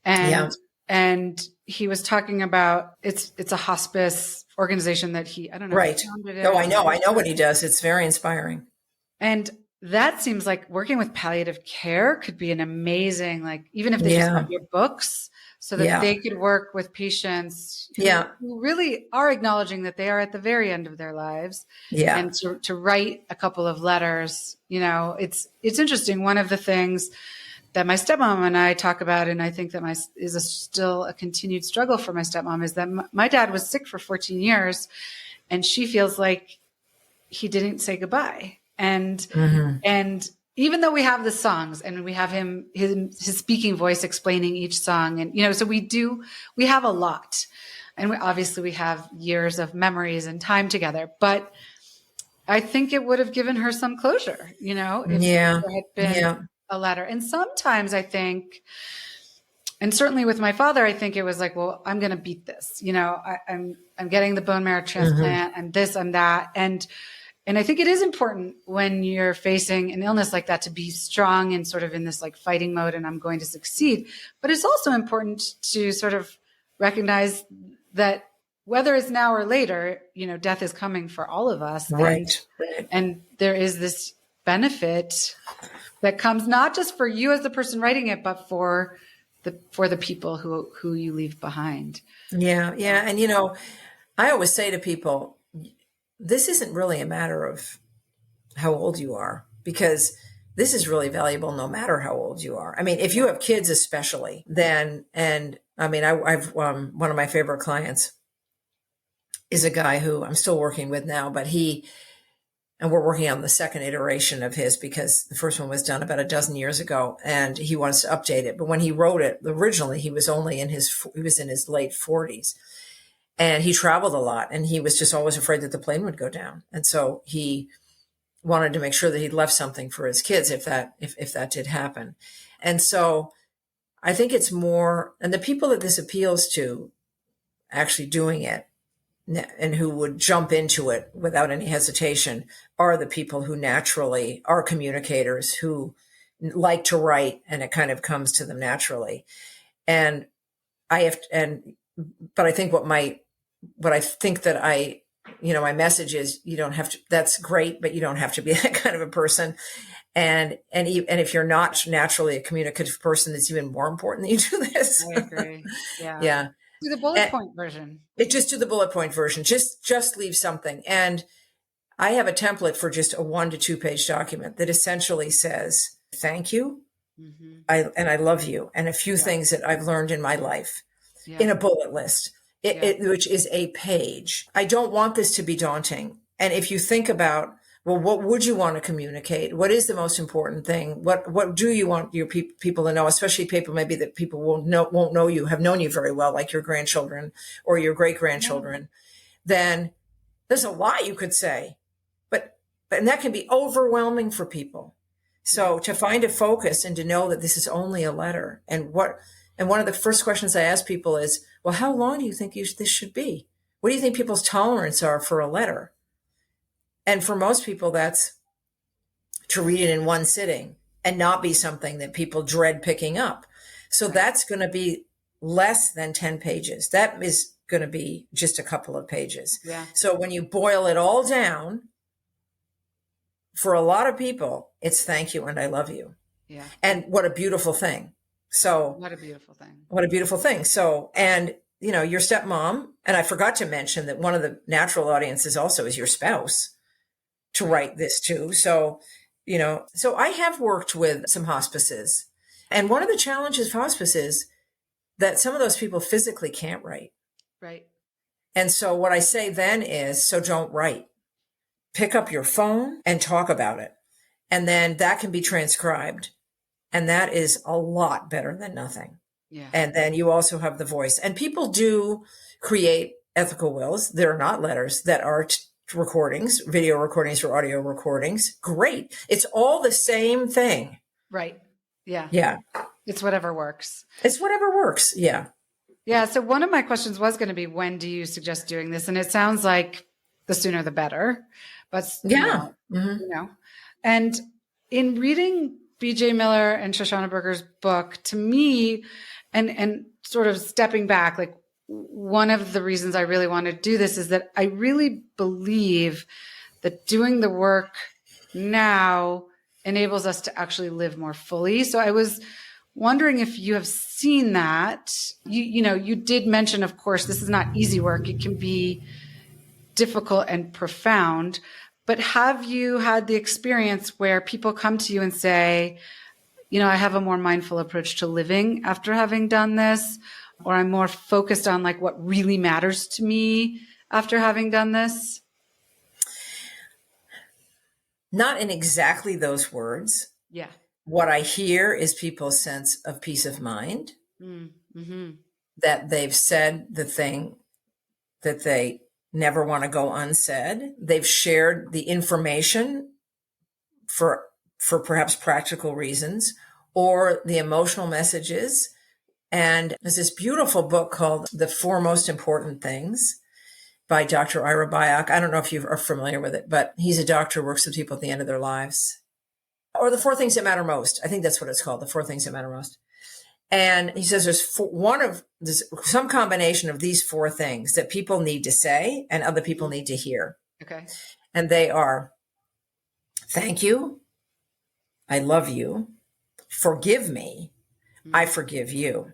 and he was talking about it's a hospice organization that I don't know. Right. Oh, I know what he does. It's very inspiring. And that seems like working with palliative care could be an amazing, even if they just have your books, so that they could work with patients who really are acknowledging that they are at the very end of their lives. Yeah. And to write a couple of letters, it's interesting. One of the things that my stepmom and I talk about, and I think that still a continued struggle for my stepmom, is that my dad was sick for 14 years and she feels like he didn't say goodbye. And even though we have the songs and we have his speaking voice explaining each song, and so we have a lot, and we have years of memories and time together. But I think it would have given her some closure, if there had been a letter. And sometimes I think, and certainly with my father, I think it was like, well, I'm going to beat this. I'm getting the bone marrow transplant, and this and that, and I think it is important when you're facing an illness like that to be strong and sort of in this fighting mode, and I'm going to succeed. But it's also important to sort of recognize that whether it's now or later, death is coming for all of us. Right. And there is this benefit that comes not just for you as the person writing it, but for the people who you leave behind. Yeah. Yeah. And, I always say to people, this isn't really a matter of how old you are, because this is really valuable no matter how old you are. I mean, if you have kids especially, then, I've one of my favorite clients is a guy who I'm still working with now, but and we're working on the second iteration of his, because the first one was done about a dozen years ago and he wants to update it. But when he wrote it, originally he was in his late 40s. And he traveled a lot, and he was just always afraid that the plane would go down. And so he wanted to make sure that he'd left something for his kids if that did happen. And so I think it's more, and the people that this appeals to actually doing it and who would jump into it without any hesitation are the people who naturally are communicators, who like to write, and it kind of comes to them naturally. But I think my message is, you don't have to, that's great, but you don't have to be that kind of a person. And if you're not naturally a communicative person, it's even more important that you do this. I agree. Yeah. Yeah. Do the bullet point version. Just do the bullet point version. Just leave something. And I have a template for just a 1 to 2 page document that essentially says, thank you. Mm-hmm. I love you. And a few things that I've learned in my life in a bullet list. Which is a page. I don't want this to be daunting. And if you think about, well, what would you want to communicate? What is the most important thing? What do you want your people to know? Especially people maybe that people won't know you, have known you very well, like your grandchildren or your great grandchildren. Then there's a lot you could say, and that can be overwhelming for people. So to find a focus and to know that this is only a letter, and one of the first questions I ask people is, well, how long do you think this should be? What do you think people's tolerance are for a letter? And for most people, that's to read it in one sitting and not be something that people dread picking up. So that's going to be less than 10 pages. That is going to be just a couple of pages. Yeah. So when you boil it all down, for a lot of people, it's thank you and I love you. Yeah. And what a beautiful thing. So what a beautiful thing. What a beautiful thing. So, and your stepmom, and I forgot to mention that one of the natural audiences also is your spouse to write this to. So, so I have worked with some hospices, and one of the challenges of hospice is that some of those people physically can't write. Right. And so what I say then is, so don't write. Pick up your phone and talk about it. And then that can be transcribed. And that is a lot better than nothing. Yeah. And then you also have the voice. And people do create ethical wills. They're not letters that are recordings, video recordings or audio recordings. Great. It's all the same thing. Right. Yeah. Yeah. It's whatever works. It's whatever works. Yeah. Yeah. So one of my questions was going to be, when do you suggest doing this? And it sounds like the sooner the better. But yeah. And in reading BJ Miller and Shoshana Berger's book, to me, and sort of stepping back, like, one of the reasons I really want to do this is that I really believe that doing the work now enables us to actually live more fully. So I was wondering if you have seen that. You did mention, of course, this is not easy work. It can be difficult and profound. But have you had the experience where people come to you and say, I have a more mindful approach to living after having done this, or I'm more focused on like what really matters to me after having done this? Not in exactly those words. Yeah. What I hear is people's sense of peace of mind, that they've said the thing that they never want to go unsaid. They've shared the information for perhaps practical reasons, or the emotional messages. And there's this beautiful book called The Four Most Important Things by Dr. Ira Byock. I don't know if you are familiar with it, but he's a doctor who works with people at the end of their lives. Or The Four Things That Matter Most. I think that's what it's called, The Four Things That Matter Most. And he says there's some combination of these four things that people need to say and other people need to hear. Okay. And they are, thank you, I love you, forgive me, I forgive you.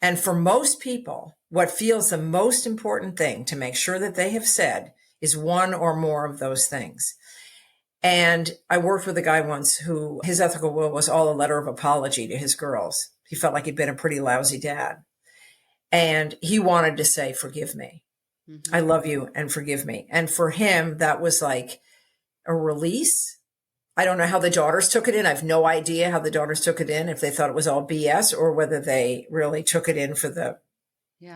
And for most people, what feels the most important thing to make sure that they have said is one or more of those things. And I worked with a guy once who his ethical will was all a letter of apology to his girls. He felt like he'd been a pretty lousy dad. And he wanted to say, forgive me. I love you and forgive me. And for him, that was like a release. I don't know how the daughters took it in. I have no idea how the daughters took it in, if they thought it was all BS or whether they really took it in for the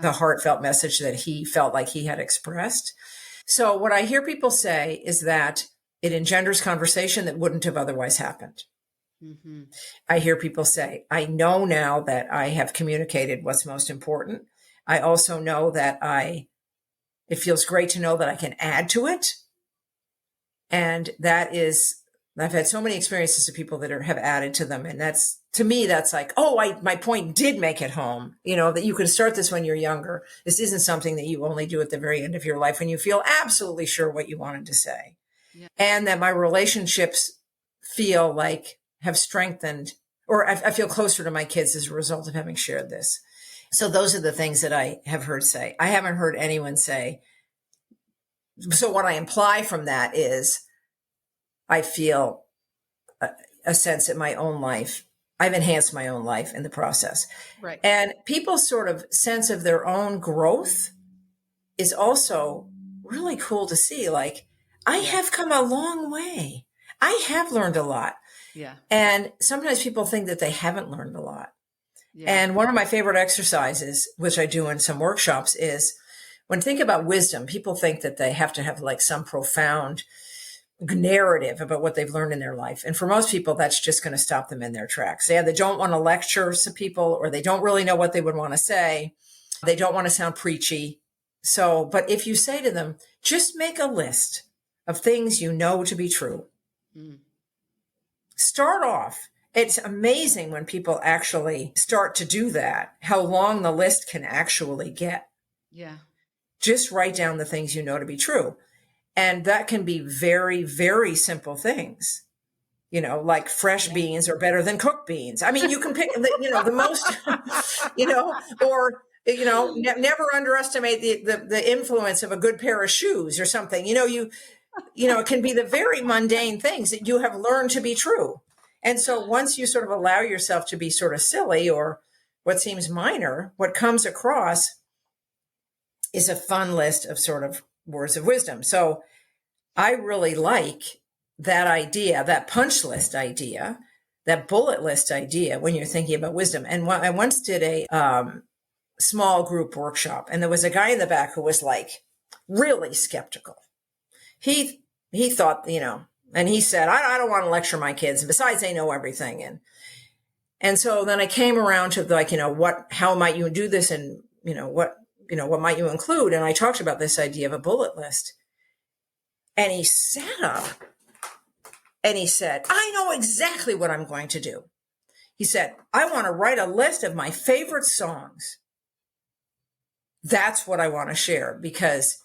heartfelt message that he felt like he had expressed. So what I hear people say is that it engenders conversation that wouldn't have otherwise happened. I hear people say, I know now that I have communicated what's most important. I also know that it feels great to know that I can add to it. And I've had so many experiences of people that have added to them. And to me, that's like, my point did make it home, that you can start this when you're younger. This isn't something that you only do at the very end of your life when you feel absolutely sure what you wanted to say. Yeah. And that my relationships feel like have strengthened, or I feel closer to my kids as a result of having shared this. So those are the things that I have heard say. I haven't heard anyone say. So what I imply from that is I feel a sense in my own life. I've enhanced my own life in the process. Right. And people's sort of sense of their own growth is also really cool to see. Like, I have come a long way. I have learned a lot. Yeah. And sometimes people think that they haven't learned a lot. Yeah. And one of my favorite exercises, which I do in some workshops, is when think about wisdom, people think that they have to have like some profound narrative about what they've learned in their life. And for most people, that's just going to stop them in their tracks. They don't want to lecture to people, or they don't really know what they would want to say. They don't want to sound preachy. So, but if you say to them, just make a list of things you know to be true. Start off. It's amazing when people actually start to do that, how long the list can actually get. Yeah. Just write down the things you know to be true. And that can be very, very simple things, like fresh beans are better than cooked beans. I mean, you can pick, the most, or, never underestimate the influence of a good pair of shoes or something. It can be the very mundane things that you have learned to be true. And so once you sort of allow yourself to be sort of silly or what seems minor, what comes across is a fun list of sort of words of wisdom. So I really like that idea, that punch list idea, that bullet list idea when you're thinking about wisdom. And I once did a small group workshop, and there was a guy in the back who was like really skeptical. He thought, and he said, I don't want to lecture my kids. And besides, they know everything. And so then I came around to how might you do this? And, what might you include? And I talked about this idea of a bullet list. And he sat up and he said, I know exactly what I'm going to do. He said, I want to write a list of my favorite songs. That's what I want to share, because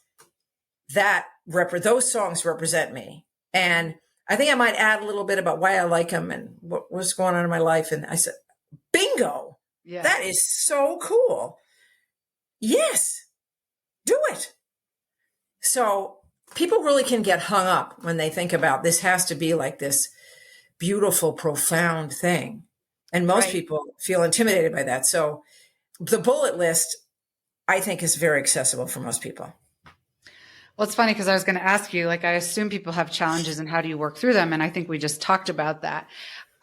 those songs represent me. And I think I might add a little bit about why I like them and what's going on in my life. And I said, bingo. Yeah. That is so cool. Yes, do it. So people really can get hung up when they think about this has to be like this beautiful, profound thing. And most people feel intimidated by that. So the bullet list, I think, is very accessible for most people. Well, it's funny because I was going to ask you, I assume people have challenges and how do you work through them? And I think we just talked about that.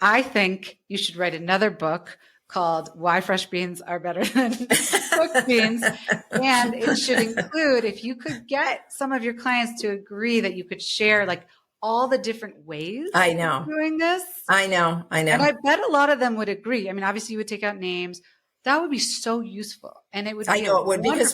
I think you should write another book called Why Fresh Beans Are Better Than Cooked Beans. And it should include, if you could get some of your clients to agree that you could share all the different ways of doing this. I know. And I bet a lot of them would agree. I mean, obviously you would take out names. That would be so useful. And it would be because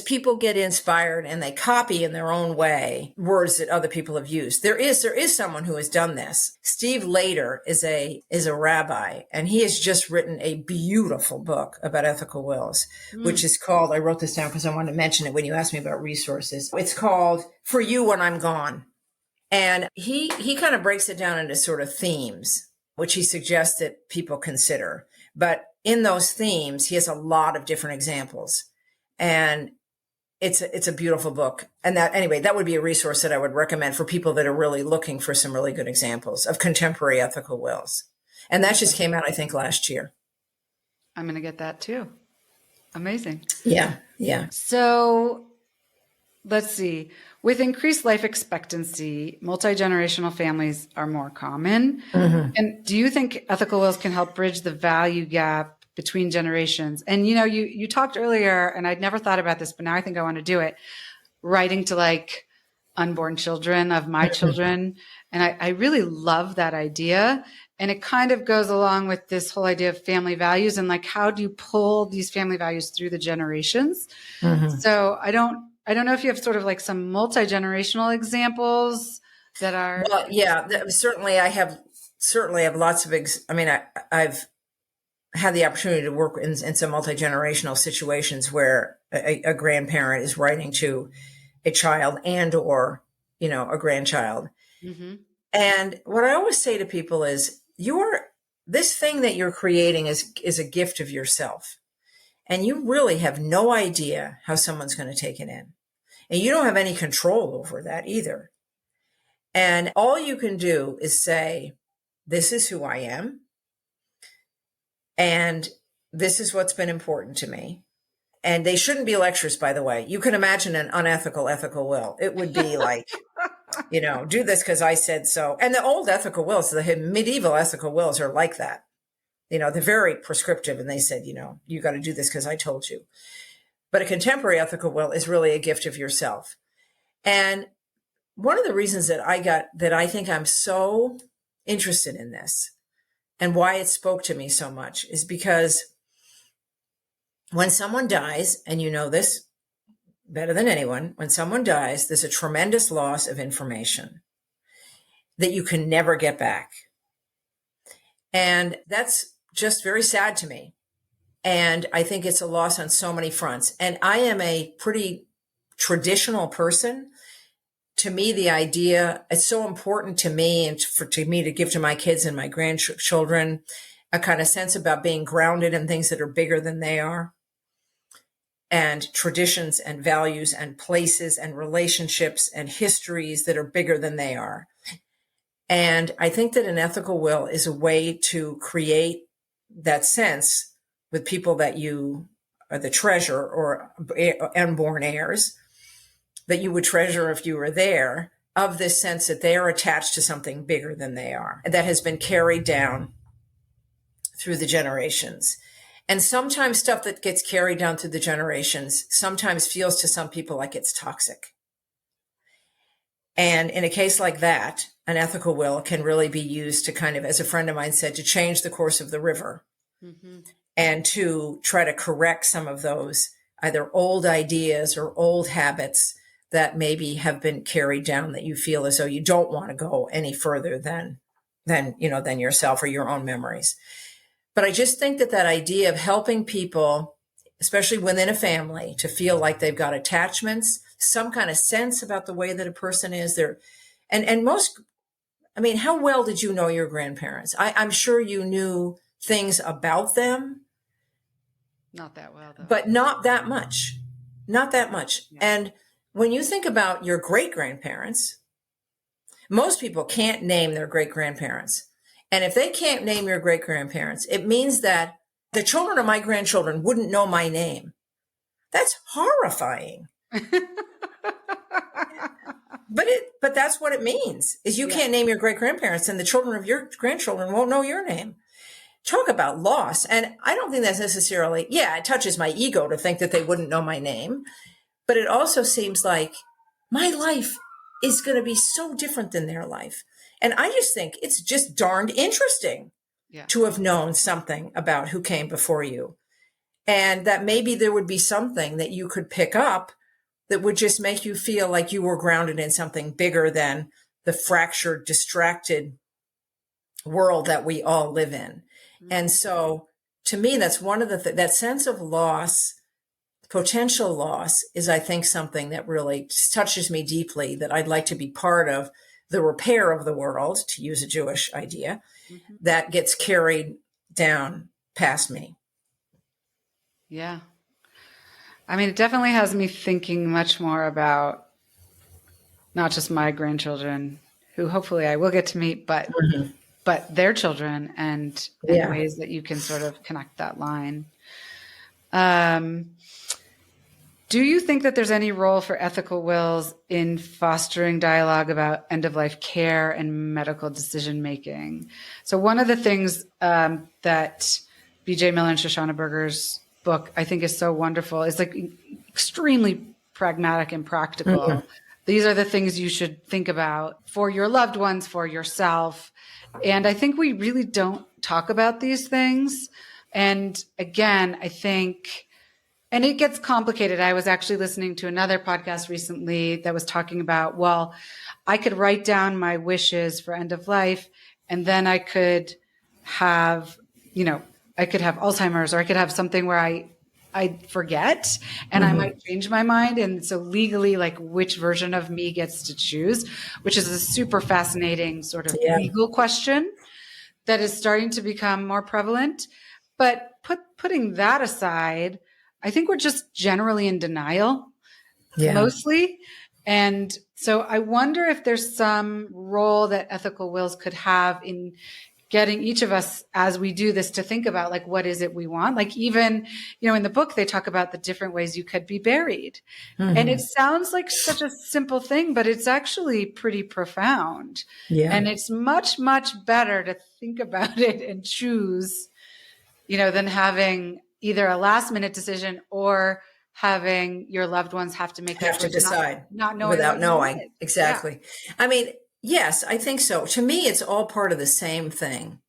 people get inspired and they copy in their own way words that other people have used. There is someone who has done this. Steve Later is a rabbi, and he has just written a beautiful book about ethical wills, which is called, I wrote this down because I wanted to mention it when you asked me about resources. It's called For You When I'm Gone. And he kind of breaks it down into sort of themes, which he suggests that people consider. But in those themes, he has a lot of different examples, and it's a beautiful book. And that would be a resource that I would recommend for people that are really looking for some really good examples of contemporary ethical wills. And that just came out, I think, last year. I'm going to get that too. Amazing. Yeah. So let's see. With increased life expectancy, multi-generational families are more common. Mm-hmm. And do you think ethical wills can help bridge the value gap between generations? And, you talked earlier, and I'd never thought about this, but now I think I want to do it, writing to unborn children of my children. And I really love that idea. And it kind of goes along with this whole idea of family values and how do you pull these family values through the generations? Mm-hmm. So I don't know if you have sort of some multi-generational examples that are. Well, yeah, certainly I have lots of, I've had the opportunity to work in some multi-generational situations where a grandparent is writing to a child and or, a grandchild. Mm-hmm. And what I always say to people is this thing that you're creating is a gift of yourself. And you really have no idea how someone's going to take it in. And you don't have any control over that either. And all you can do is say, this is who I am. And this is what's been important to me. And they shouldn't be lectures, by the way. You can imagine an unethical ethical will. It would be do this because I said so. And the old ethical wills, the medieval ethical wills are like that. They're very prescriptive, and they said, you got to do this because I told you. But a contemporary ethical will is really a gift of yourself. And one of the reasons that I think I'm so interested in this and why it spoke to me so much is because when someone dies, and you know this better than anyone, when someone dies, there's a tremendous loss of information that you can never get back. And that's just very sad to me. And I think it's a loss on so many fronts. And I am a pretty traditional person. To me, the idea, it's so important to me and to me to give to my kids and my grandchildren a kind of sense about being grounded in things that are bigger than they are, and traditions and values and places and relationships and histories that are bigger than they are. And I think that an ethical will is a way to create that sense with people that you are the treasure or unborn heirs that you would treasure if you were there, of this sense that they are attached to something bigger than they are, that has been carried down through the generations. And sometimes stuff that gets carried down through the generations sometimes feels to some people like it's toxic. And in a case like that, an ethical will can really be used to kind of, as a friend of mine said, to change the course of the river, and to try to correct some of those either old ideas or old habits that maybe have been carried down, that you feel as though you don't want to go any further than yourself or your own memories. But I just think that idea of helping people, especially within a family, to feel like they've got attachments, some kind of sense about the way that a person is there. And most, I mean, how well did you know your grandparents? I'm sure you knew things about them. Not that well, though. But not that much. Not that much. Yeah. And when you think about your great-grandparents, most people can't name their great-grandparents. And if they can't name your great-grandparents, it means that the children of my grandchildren wouldn't know my name. That's horrifying. But that's what it means, is you can't name your great-grandparents, and the children of your grandchildren won't know your name. Talk about loss. And I don't think that's necessarily, it touches my ego to think that they wouldn't know my name. But it also seems like my life is going to be so different than their life. And I just think it's just darned interesting to have known something about who came before you. And that maybe there would be something that you could pick up that would just make you feel like you were grounded in something bigger than the fractured, distracted world that we all live in. And so to me, that's one of that sense of loss, potential loss, is, I think, something that really touches me deeply, that I'd like to be part of the repair of the world, to use a Jewish idea, that gets carried down past me. Yeah. I mean, it definitely has me thinking much more about not just my grandchildren, who hopefully I will get to meet, but their children, and ways that you can sort of connect that line. Do you think that there's any role for ethical wills in fostering dialogue about end-of-life care and medical decision-making? So one of the things that B.J. Miller and Shoshana Berger's book, I think, is so wonderful, is like extremely pragmatic and practical. These are the things you should think about for your loved ones, for yourself. And I think we really don't talk about these things. And again, I think, and it gets complicated. I was actually listening to another podcast recently that was talking about, well, I could write down my wishes for end of life, and then I could have, I could have Alzheimer's, or I could have something where I forget and I might change my mind. And so legally, like, which version of me gets to choose, which is a super fascinating sort of legal question that is starting to become more prevalent. But putting that aside, I think we're just generally in denial, mostly. And so I wonder if there's some role that ethical wills could have in getting each of us, as we do this, to think about, like, what is it we want? Like, even, in the book, they talk about the different ways you could be buried. And it sounds like such a simple thing, but it's actually pretty profound. And it's much, much better to think about it and choose, than having either a last minute decision or having your loved ones have to make that Have to choice, decide not knowing without what you knowing. wanted. Yeah. Exactly. I mean, yes, I think so. To me, it's all part of the same thing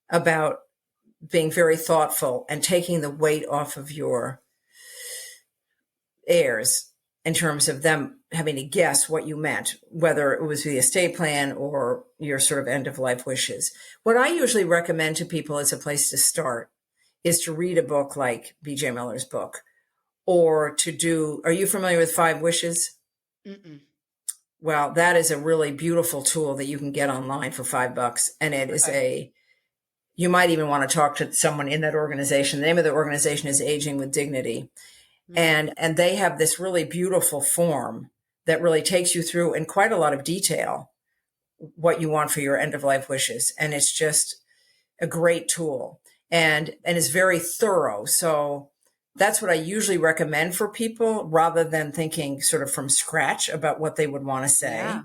about being very thoughtful and taking the weight off of your heirs in terms of them having to guess what you meant, whether it was the estate plan or your sort of end of life wishes. What I usually recommend to people as a place to start is to read a book like BJ Miller's book, or to do, are you familiar with Five Wishes? Mm-mm. Well, that is a really beautiful tool that you can get online for $5. And it is you might even want to talk to someone in that organization. The name of the organization is Aging with Dignity. Mm. And they have this really beautiful form that really takes you through in quite a lot of detail what you want for your end of life wishes. And it's just a great tool and is very thorough. So that's what I usually recommend for people rather than thinking sort of from scratch about what they would want to say. Yeah.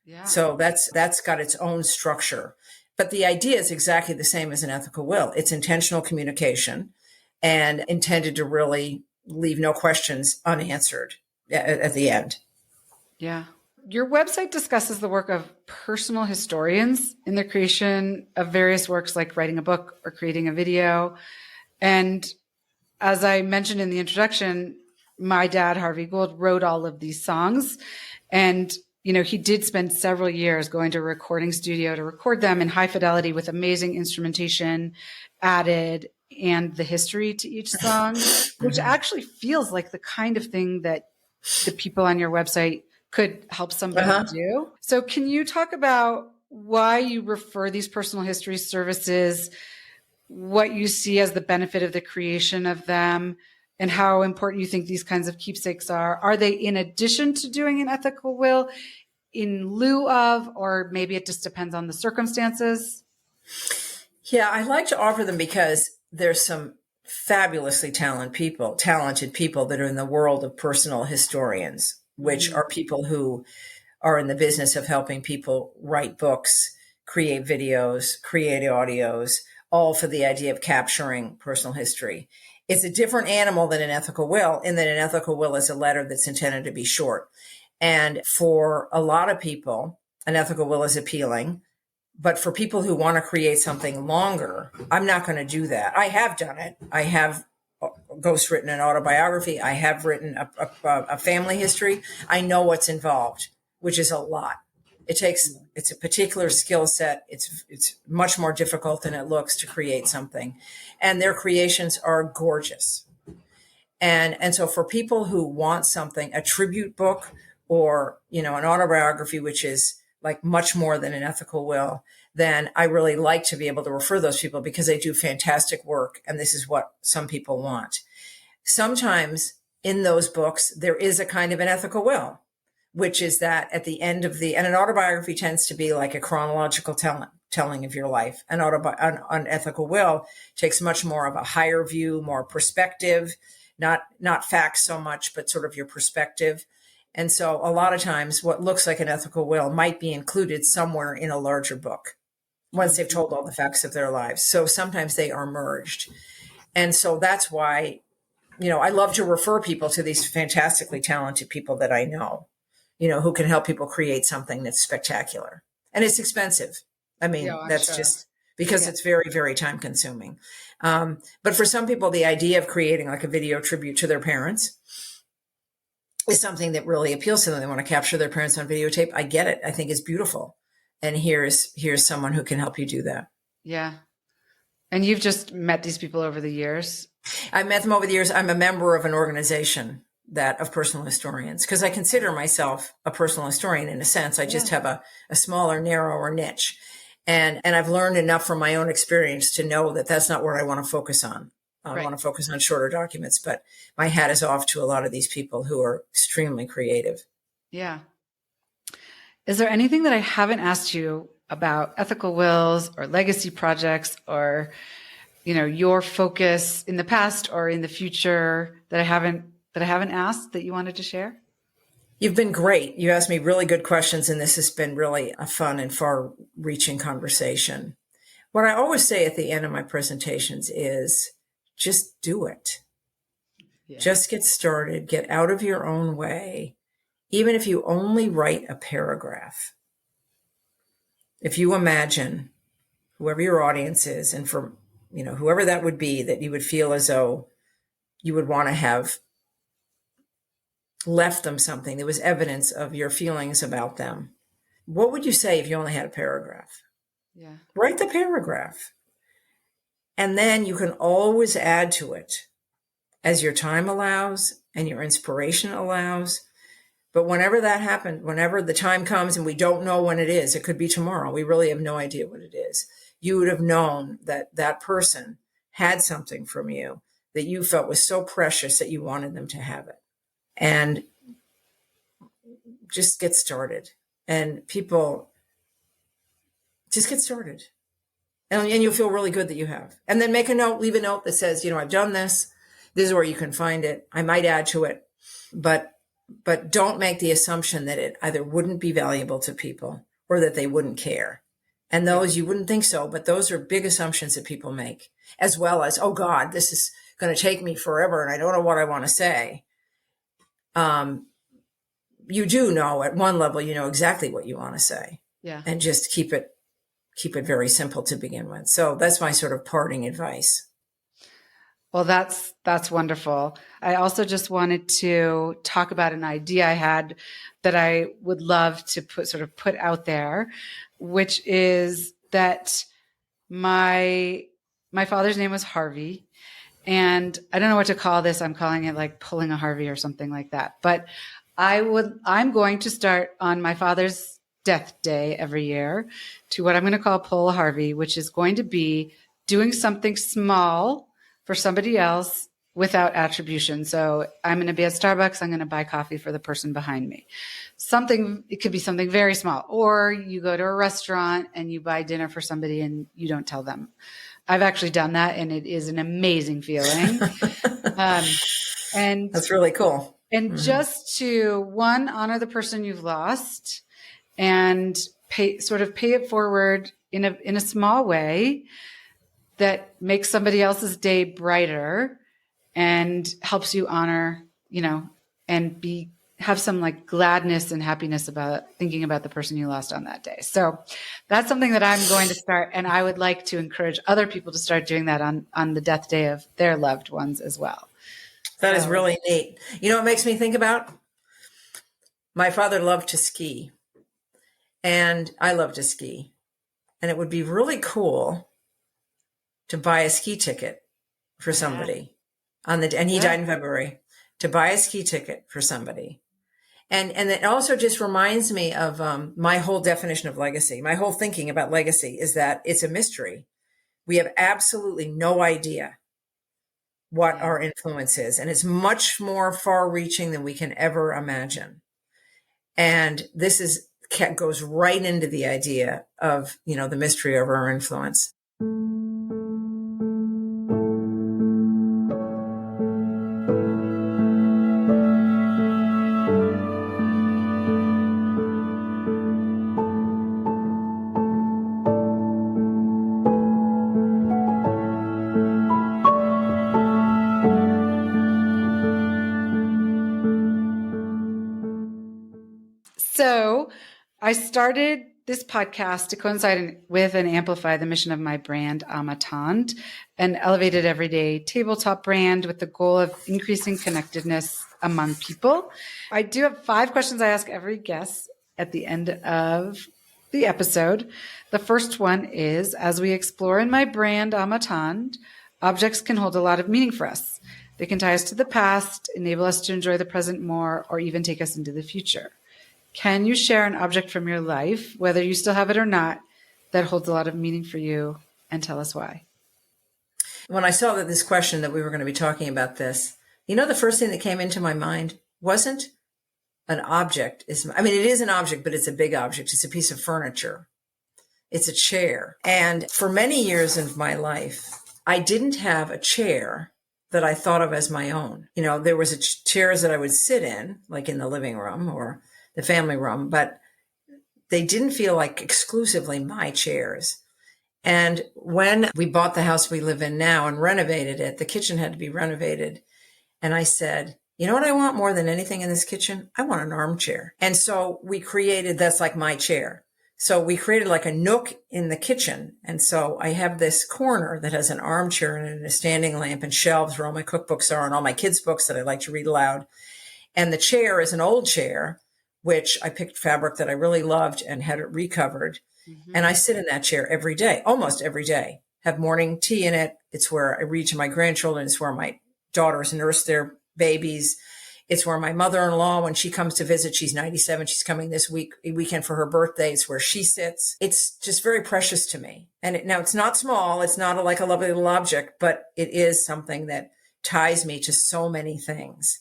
Yeah. So that's got its own structure. But the idea is exactly the same as an ethical will. It's intentional communication and intended to really leave no questions unanswered at the end. Yeah. Your website discusses the work of personal historians in the creation of various works like writing a book or creating a video. And as I mentioned in the introduction, my dad, Harvey Gould, wrote all of these songs. And, he did spend several years going to a recording studio to record them in high fidelity with amazing instrumentation added and the history to each song, which actually feels like the kind of thing that the people on your website could help somebody do. So can you talk about why you refer these personal history services, what you see as the benefit of the creation of them, and how important you think these kinds of keepsakes are? Are they in addition to doing an ethical will, in lieu of, or maybe it just depends on the circumstances? Yeah, I like to offer them because there's some fabulously talented people that are in the world of personal historians, which are people who are in the business of helping people write books, create videos, create audios, all for the idea of capturing personal history. It's a different animal than an ethical will, in that an ethical will is a letter that's intended to be short. And for a lot of people, an ethical will is appealing. But for people who want to create something longer, I'm not going to do that. I have done it. I have ghostwritten an autobiography. I have written a family history. I know what's involved, which is a lot. It's a particular skill set. It's much more difficult than it looks to create something. And their creations are gorgeous. And so for people who want something, a tribute book or, an autobiography, which is like much more than an ethical will, then I really like to be able to refer those people because they do fantastic work. And this is what some people want. Sometimes in those books, there is a kind of an ethical will, which is that at the end of and an autobiography tends to be like a chronological telling of your life. An ethical will takes much more of a higher view, more perspective, not facts so much, but sort of your perspective. And so a lot of times what looks like an ethical will might be included somewhere in a larger book once they've told all the facts of their lives. So sometimes they are merged. And so that's why, I love to refer people to these fantastically talented people that I know, who can help people create something that's spectacular. And it's expensive. I mean, that's sure. Just because it's very, very time consuming. But for some people, the idea of creating like a video tribute to their parents is something that really appeals to them. They want to capture their parents on videotape. I get it. I think it's beautiful. And here's someone who can help you do that. Yeah. And you've just met these people over the years? I've met them over the years. I'm a member of an organization of personal historians, because I consider myself a personal historian in a sense. I just have a smaller, narrower niche. And I've learned enough from my own experience to know that that's not where I want to focus on. I want to focus on shorter documents, but my hat is off to a lot of these people who are extremely creative. Yeah. Is there anything that I haven't asked you about ethical wills or legacy projects or, your focus in the past or in the future that I haven't asked that you wanted to share? You've been great. You asked me really good questions, and this has been really a fun and far-reaching conversation. What I always say at the end of my presentations is just do it. Yeah. Just get started, get out of your own way. Even if you only write a paragraph, if you imagine whoever your audience is, and for, whoever that would be, that you would feel as though you would want to have left them something, there was evidence of your feelings about them. What would you say if you only had a paragraph? Yeah. Write the paragraph. And then you can always add to it as your time allows and your inspiration allows. But whenever that happens, whenever the time comes and we don't know when it is, it could be tomorrow. We really have no idea what it is. You would have known that that person had something from you that you felt was so precious that you wanted them to have it. And just get started. And people, just get started. And you'll feel really good that you have. And then make a note, leave a note that says, I've done this. This is where you can find it. I might add to it. But don't make the assumption that it either wouldn't be valuable to people or that they wouldn't care. And those, you wouldn't think so, but those are big assumptions that people make, as well as, oh God, this is going to take me forever and I don't know what I want to say. You do know at one level, you know exactly what you want to say. Yeah. And just keep it very simple to begin with. So that's my sort of parting advice. Well, that's wonderful. I also just wanted to talk about an idea I had that I would love to put out there, which is that my father's name was Harvey, and I don't know what to call this. I'm calling it like pulling a Harvey or something like that. But I'm going to start on my father's death day every year to what I'm going to call pull a Harvey, which is going to be doing something small for somebody else without attribution. So I'm going to be at Starbucks. I'm going to buy coffee for the person behind me. It could be something very small, or you go to a restaurant and you buy dinner for somebody and you don't tell them. I've actually done that, and it is an amazing feeling. And that's really cool. And just to honor the person you've lost and pay it forward in a small way that makes somebody else's day brighter and helps you honor, and have some like gladness and happiness about thinking about the person you lost on that day. So that's something that I'm going to start. And I would like to encourage other people to start doing that on the death day of their loved ones as well. That is really neat. You know what makes me think about? My father loved to ski, and I love to ski. And it would be really cool to buy a ski ticket for somebody and he died in February, to buy a ski ticket for somebody. And it also just reminds me of my whole definition of legacy. My whole thinking about legacy is that it's a mystery. We have absolutely no idea what our influence is. And it's much more far reaching than we can ever imagine. And this goes right into the idea of, the mystery of our influence. So I started this podcast to coincide with and amplify the mission of my brand, Amatand, an elevated everyday tabletop brand with the goal of increasing connectedness among people. I do have 5 questions I ask every guest at the end of the episode. The first one is, as we explore in my brand, Amatand, objects can hold a lot of meaning for us. They can tie us to the past, enable us to enjoy the present more, or even take us into the future. Can you share an object from your life, whether you still have it or not, that holds a lot of meaning for you, and tell us why? When I saw that this question, that we were going to be talking about this, the first thing that came into my mind wasn't an object. It is an object, but it's a big object. It's a piece of furniture. It's a chair. And for many years of my life, I didn't have a chair that I thought of as my own. There was chairs that I would sit in, like in the living room or the family room, but they didn't feel like exclusively my chairs. And when we bought the house we live in now and renovated it, the kitchen had to be renovated. And I said, you know what I want more than anything in this kitchen? I want an armchair. And so we created, that's like my chair. So we created like a nook in the kitchen. And so I have this corner that has an armchair and a standing lamp and shelves where all my cookbooks are and all my kids' books that I like to read aloud. And the chair is an old chair, which I picked fabric that I really loved and had it recovered. Mm-hmm. And I sit in that chair every day, almost every day, have morning tea in it. It's where I read to my grandchildren. It's where my daughters nurse their babies. It's where my mother-in-law, when she comes to visit, she's 97. She's coming this weekend for her birthday. It's where she sits. It's just very precious to me. And now it's not small. It's not like a lovely little object, but it is something that ties me to so many things.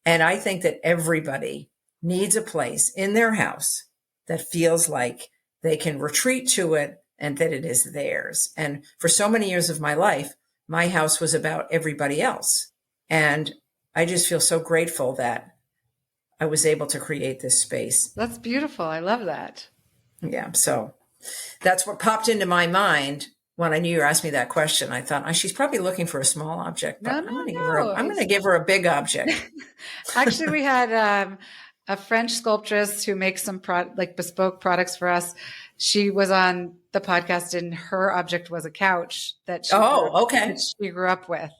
And I think that everybody needs a place in their house that feels like they can retreat to it and that it is theirs. And for so many years of my life, my house was about everybody else. And I just feel so grateful that I was able to create this space. That's beautiful. I love that. Yeah. So that's what popped into my mind when I knew you asked me that question. I thought, she's probably looking for a small object, but I'm going to give her a big object. Actually, we had a French sculptress who makes some bespoke products for us. She was on the podcast and her object was a couch that she grew up with.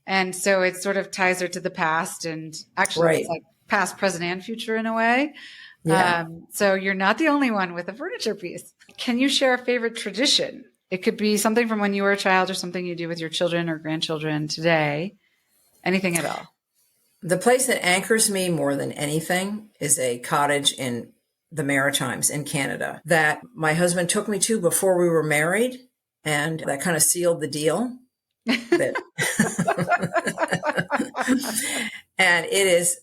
And so it sort of ties her to the past, and actually it's like past, present, and future in a way. Yeah. So you're not the only one with a furniture piece. Can you share a favorite tradition? It could be something from when you were a child or something you do with your children or grandchildren today. Anything at all. The place that anchors me more than anything is a cottage in the Maritimes in Canada that my husband took me to before we were married. And that kind of sealed the deal. And it's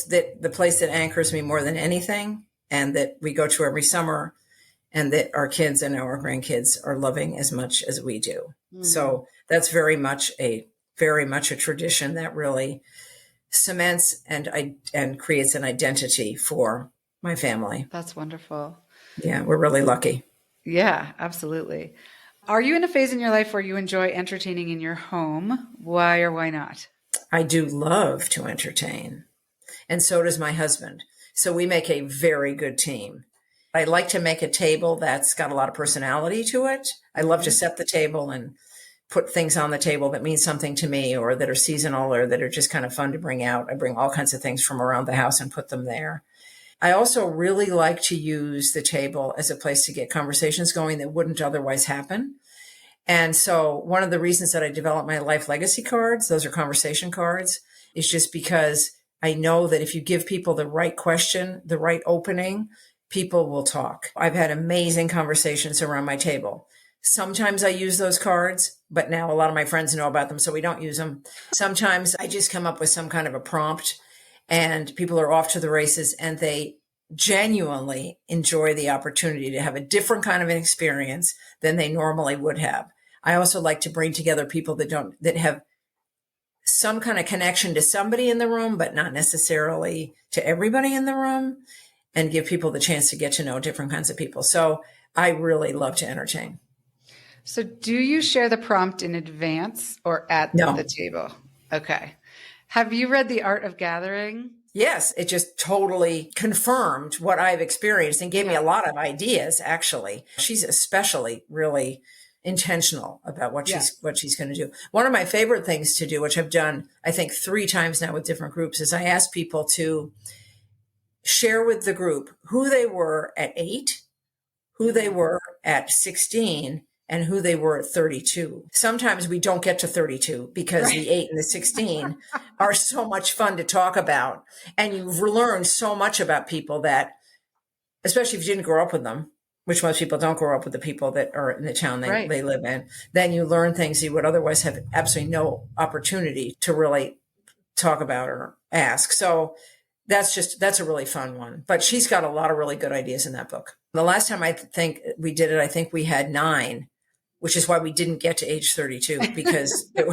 the place that anchors me more than anything, and that we go to every summer, and that our kids and our grandkids are loving as much as we do. Mm. So that's very much a tradition that really cements and creates an identity for my family. That's wonderful. Yeah, we're really lucky. Yeah, absolutely. Are you in a phase in your life where you enjoy entertaining in your home? Why or why not? I do love to entertain. And so does my husband. So we make a very good team. I like to make a table that's got a lot of personality to it. I love to set the table and put things on the table that mean something to me, or that are seasonal, or that are just kind of fun to bring out. I bring all kinds of things from around the house and put them there. I also really like to use the table as a place to get conversations going that wouldn't otherwise happen. And so one of the reasons that I developed my life legacy cards, those are conversation cards, is just because I know that if you give people the right question, the right opening, people will talk. I've had amazing conversations around my table. Sometimes I use those cards, but now a lot of my friends know about them, so we don't use them. Sometimes I just come up with some kind of a prompt and people are off to the races, and they genuinely enjoy the opportunity to have a different kind of an experience than they normally would have. I also like to bring together people that have some kind of connection to somebody in the room, but not necessarily to everybody in the room, and give people the chance to get to know different kinds of people. So I really love to entertain. So do you share the prompt in advance or at the table? Okay. Have you read The Art of Gathering? Yes, it just totally confirmed what I've experienced and gave me a lot of ideas, actually. She's especially really intentional about what she's going to do. One of my favorite things to do, which I've done, I think 3 times now with different groups, is I ask people to share with the group who they were at 8, who they were at 16, and who they were at 32. Sometimes we don't get to 32 because the 8 and the 16 are so much fun to talk about. And you've learned so much about people that, especially if you didn't grow up with them, which most people don't grow up with the people that are in the town they live in, then you learn things you would otherwise have absolutely no opportunity to really talk about or ask. So that's a really fun one. But she's got a lot of really good ideas in that book. The last time I think we did it, I think we had 9, which is why we didn't get to age 32, because there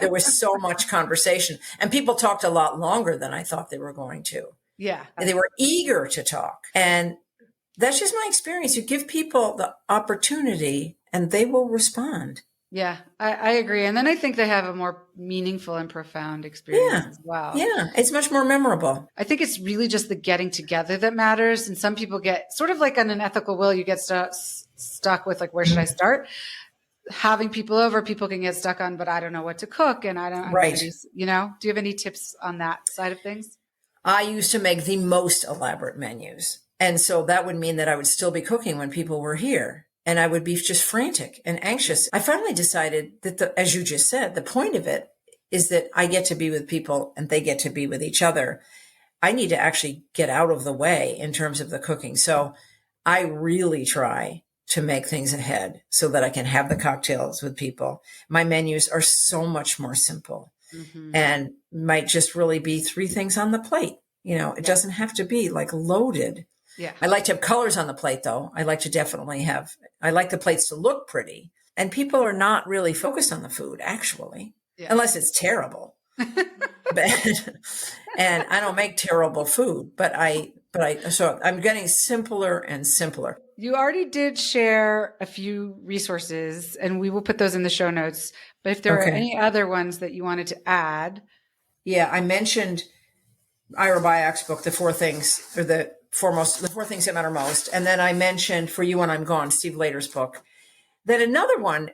was so much conversation, and people talked a lot longer than I thought they were going to. Yeah. And they were eager to talk. And that's just my experience. You give people the opportunity and they will respond. Yeah, I agree. And then I think they have a more meaningful and profound experience Yeah. as well. Yeah. It's much more memorable. I think it's really just the getting together that matters. And some people get sort of like on an ethical will, you get stuck with like, where should I start? Having people over, people can get stuck on, but I don't know what to cook. And I'm going to Right. be, you know, do you have any tips on that side of things? I used to make the most elaborate menus. And so that would mean that I would still be cooking when people were here. And I would be just frantic and anxious. I finally decided that, as you just said, the point of it is that I get to be with people and they get to be with each other. I need to actually get out of the way in terms of the cooking. So I really try to make things ahead so that I can have the cocktails with people. My menus are so much more simple. Mm-hmm. And might just really be 3 things on the plate. It doesn't have to be like loaded. Yeah. I like to have colors on the plate though. I like the plates to look pretty, and people are not really focused on the food actually, unless it's terrible. And I don't make terrible food, so I'm getting simpler and simpler. You already did share a few resources, and we will put those in the show notes. But if there are any other ones that you wanted to add. Yeah, I mentioned Ira Byock's book, The 4 Things That Matter Most. And then I mentioned For You When I'm Gone, Steve Later's book. Then another one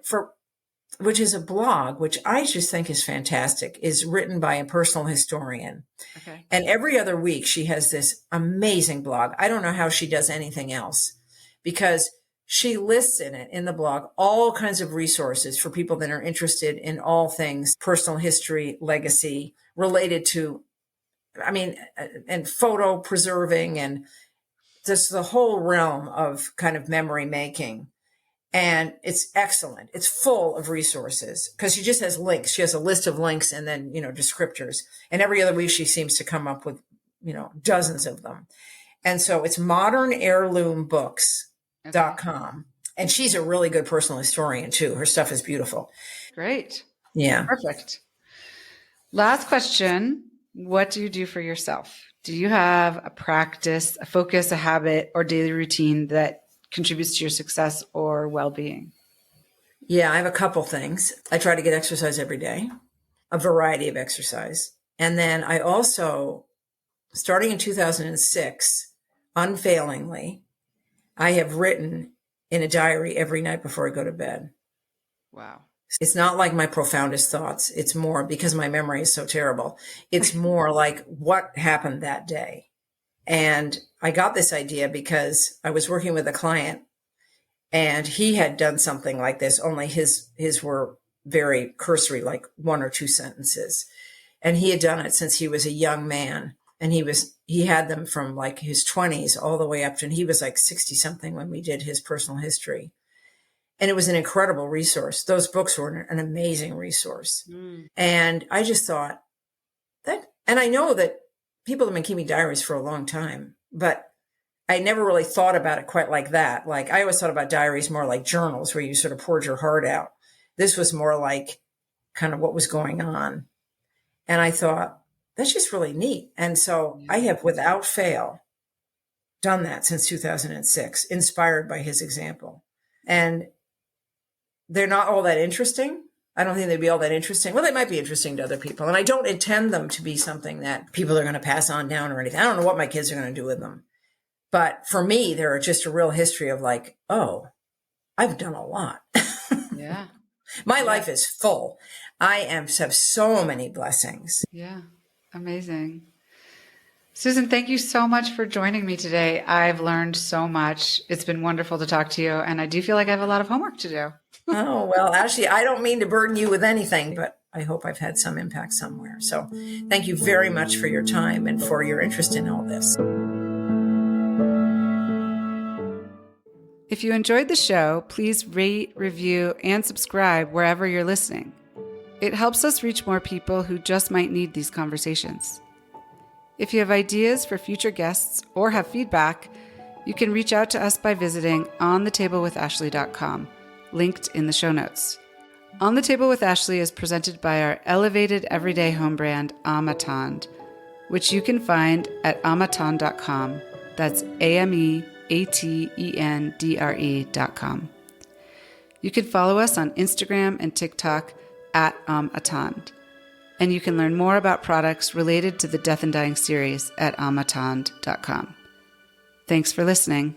which is a blog, which I just think is fantastic, is written by a personal historian. Okay. And every other week she has this amazing blog. I don't know how she does anything else, because she lists in the blog all kinds of resources for people that are interested in all things personal history, legacy, related to, and photo preserving, and just the whole realm of kind of memory making. And it's excellent. It's full of resources because she just has links. She has a list of links and then, descriptors. And every other week she seems to come up with, dozens of them. And so it's modernheirloombooks.com. And she's a really good personal historian too. Her stuff is beautiful. Great. Yeah. Perfect. Last question. What do you do for yourself? Do you have a practice, a focus, a habit, or daily routine that contributes to your success or well-being? Yeah, I have a couple things. I try to get exercise every day, a variety of exercise. And then I also, starting in 2006, unfailingly, I have written in a diary every night before I go to bed. Wow. It's not like my profoundest thoughts. It's more, because my memory is so terrible, it's more like what happened that day. And I got this idea because I was working with a client and he had done something like this, only his were very cursory, like 1 or 2 sentences. And he had done it since he was a young man. And he had them from like his 20s all the way up to, and he was like 60 something when we did his personal history. And it was an incredible resource. Those books were an amazing resource. Mm. And I just thought and I know that people have been keeping diaries for a long time, but I never really thought about it quite like that. Like I always thought about diaries more like journals where you sort of poured your heart out. This was more like kind of what was going on. And I thought, that's just really neat. And so I have without fail done that since 2006, inspired by his example. And they're not all that interesting. I don't think they'd be all that interesting. Well, they might be interesting to other people. And I don't intend them to be something that people are going to pass on down or anything. I don't know what my kids are going to do with them. But for me, they're just a real history of like, oh, I've done a lot. Yeah. My life is full. I have so many blessings. Yeah. Amazing. Susan, thank you so much for joining me today. I've learned so much. It's been wonderful to talk to you. And I do feel like I have a lot of homework to do. Oh, well, actually, I don't mean to burden you with anything, but I hope I've had some impact somewhere. So thank you very much for your time and for your interest in all this. If you enjoyed the show, please rate, review, and subscribe wherever you're listening. It helps us reach more people who just might need these conversations. If you have ideas for future guests or have feedback, you can reach out to us by visiting onthetablewithashley.com, linked in the show notes. On the Table with Ashley is presented by our elevated everyday home brand, Amatond, which you can find at amatond.com. That's AMEATENDRE.com. You can follow us on Instagram and TikTok at Atand. And you can learn more about products related to the Death and Dying series at amatand.com. Thanks for listening.